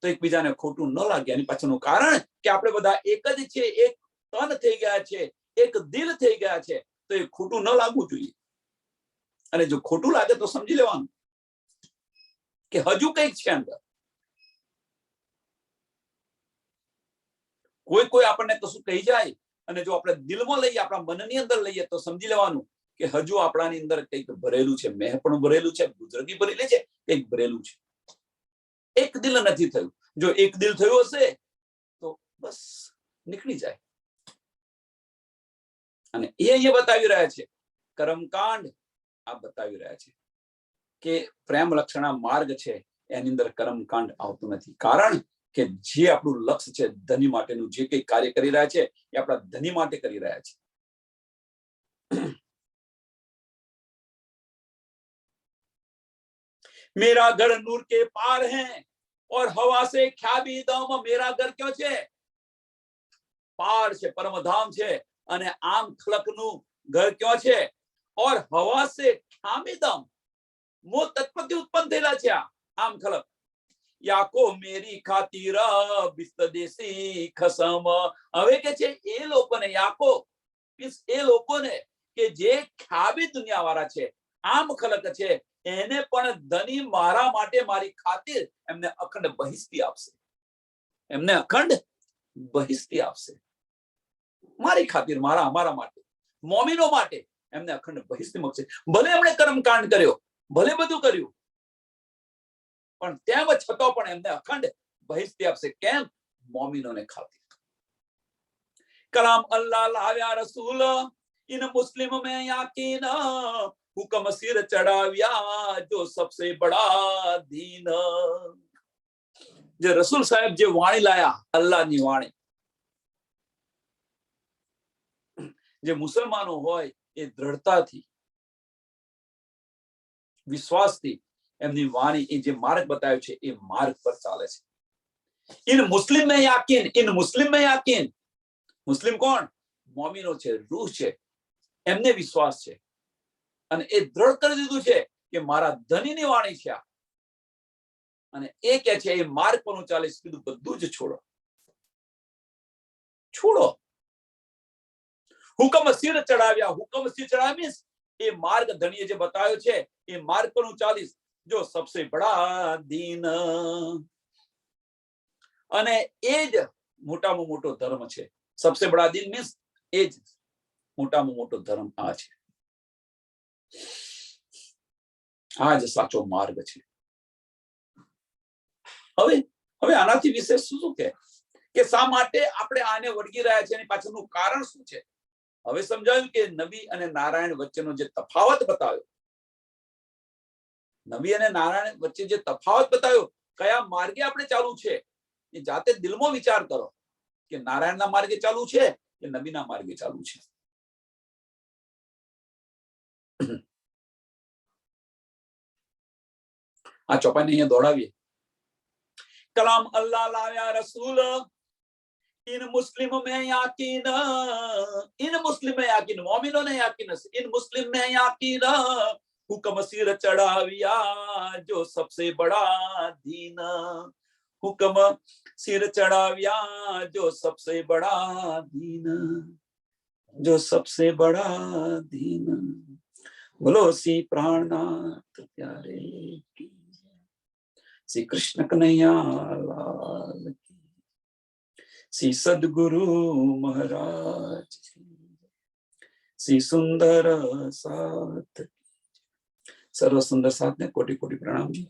તો એકબીજાને ખોટું ન લાગે. એની પાછળનું કારણ કે આપણે બધા એક જ છે, એક તન થઈ ગયા છે, એક દિલ થઈ ગયા છે. તો એ ખોટું ન લાગવું જોઈએ. અને જો ખોટું લાગે તો સમજી લેવાનું કે હજુ કંઈક છે અંદર. કોઈ આપણને કશું કહી જાય અને જો આપણે દિલમાં લઈએ, આપણા મનની અંદર લઈએ તો સમજી લેવાનું કે હજુ આપણાની અંદર કંઈક ભરેલું છે. મેં પણ ભરેલું છે, બુજુર્ગી ભરેલી છે, કંઈક ભરેલું છે. એક દિલ નથી થયું. જો એક દિલ થયું હશે તો બસ નીકળી જાય. અને એ અહીંયા બતાવી રહ્યા છે, કર્મકાંડ આ બતાવી રહ્યા છે કે પ્રેમ લક્ષણા માર્ગ છે એની અંદર કર્મકાંડ આવતું નથી. કારણ કે જે આપણું લક્ષ્ય છે ધની માટેનું, જે કંઈ કાર્ય કરી રહ્યા છે એ આપણા ધની માટે કરી રહ્યા છે. मेरा घर नूर के पार है और हवा से ख्याबीदम. मेरा घर क्यों છે? પાર છે, પરમધામ છે. અને આમ ખલકનું ઘર ક્યાં છે? और हवा से ख्याबीदम, મો તત્પતિ ઉત્પન્ન થયેલા છે આમ ખલક. યાકો મેરી ખાતીર બિસ્ત દેસી ખસમ. હવે કે છે એ લોકોને, યાકો એ લોકોને કે જે ખ્યાબી દુનિયા વાળા છે, આમ ખલક છે, એને પણ ધની મારા માટે, મારી ખાतिर એમને અખંડ બહિષ્ટી આપશે. એમને અખંડ બહિષ્ટી આપશે. મારી ખાतिर, અમારા માટે, મોમિનો માટે એમને અખંડ બહિષ્ટી મળશે. ભલે એમણે કર્મકાંડ કર્યો, ભલે બધું કર્યું, પણ તેમ છતાં પણ એમને અખંડ બહિષ્ટી આપશે. કેમ? મોમિનોને ખાतिर. કલામ અલ્લાહ લાવ્યા રસૂલ, इन मुस्लिम में याकीन, हुक्म सिर चढ़ाव्या जो सबसे बड़ा दीन. જે રસૂલ સાહેબ જે વાણી લાયા, અલ્લાહની વાણી, જે મુસલમાનો હોય એ દ્રઢતાથી, વિશ્વાસથી એમની વાણી, એ જે માર્ગ બતાવ્યો છે એ માર્ગ પર ચાલે છે. ઇન મુસ્લિમ में याकीन, इन मुस्लिम में याकीन. મુસ્લિમ કોણ? મોમીનો છે, રૂહ છે, એમને વિશ્વાસ છે અને એ દ્રઢ કરી દીધું છે કે મારા ધનીની વાણી છે અને એ કે છે એ માર્ગ પર હું ચાલીશ. કીધું બધું જ છોડો, છોડો. હુકમ સિર ચડાવ્યા, હુકમ સિર ચડાવ્યા મીન્સ એ માર્ગ ધણીએ જે બતાવ્યો છે એ માર્ગ પર હું ચાલીશ, જો સબસે બડા દીન, અને એ જ મોટામાં મોટો ધર્મ છે. સબસે બડા દીન મીન્સ એ જ મોટામાં મોટો ધર્મ આ છે, આ જ સાચો માર્ગ છે. હવે હવે આનાથી વિશેષ શું કે શા માટે આપણે આને વળગી રહ્યા છે, એની પાછળનું કારણ શું છે? હવે સમજાયું કે નબી અને નારાયણ વચ્ચેનો જે તફાવત બતાવ્યો, નબી અને નારાયણ વચ્ચે જે તફાવત બતાવ્યો, કયા માર્ગે આપણે ચાલુ છે એ જાતે દિલમાં વિચાર કરો કે નારાયણના માર્ગે ચાલુ છે કે નબીના માર્ગે ચાલુ છે. આ ચોપાઈને અહીંયા દોડાવીએ. કલામ અલ્લાહ લાવ્યા રસૂલ, इन मुस्लिम में याकीन, इन मुस्लिम में याकीन, मोमिनों ने याकीन, इन मुस्लिम में याकीन, हुक्म सिर चढ़ाविया जो सबसे बड़ा दीन, हुक्म सिर चढ़ाविया जो सबसे बड़ा दीन, जो सबसे बड़ा दीन. बोलो सी प्राणनाथ प्यारे की, श्री कृष्ण कन्हैया लाल की, श्री सदगुरु महाराज, श्री सुंदर साथ. सर्व सुंदर साथ ने कोटि कोटि प्रणाम जी.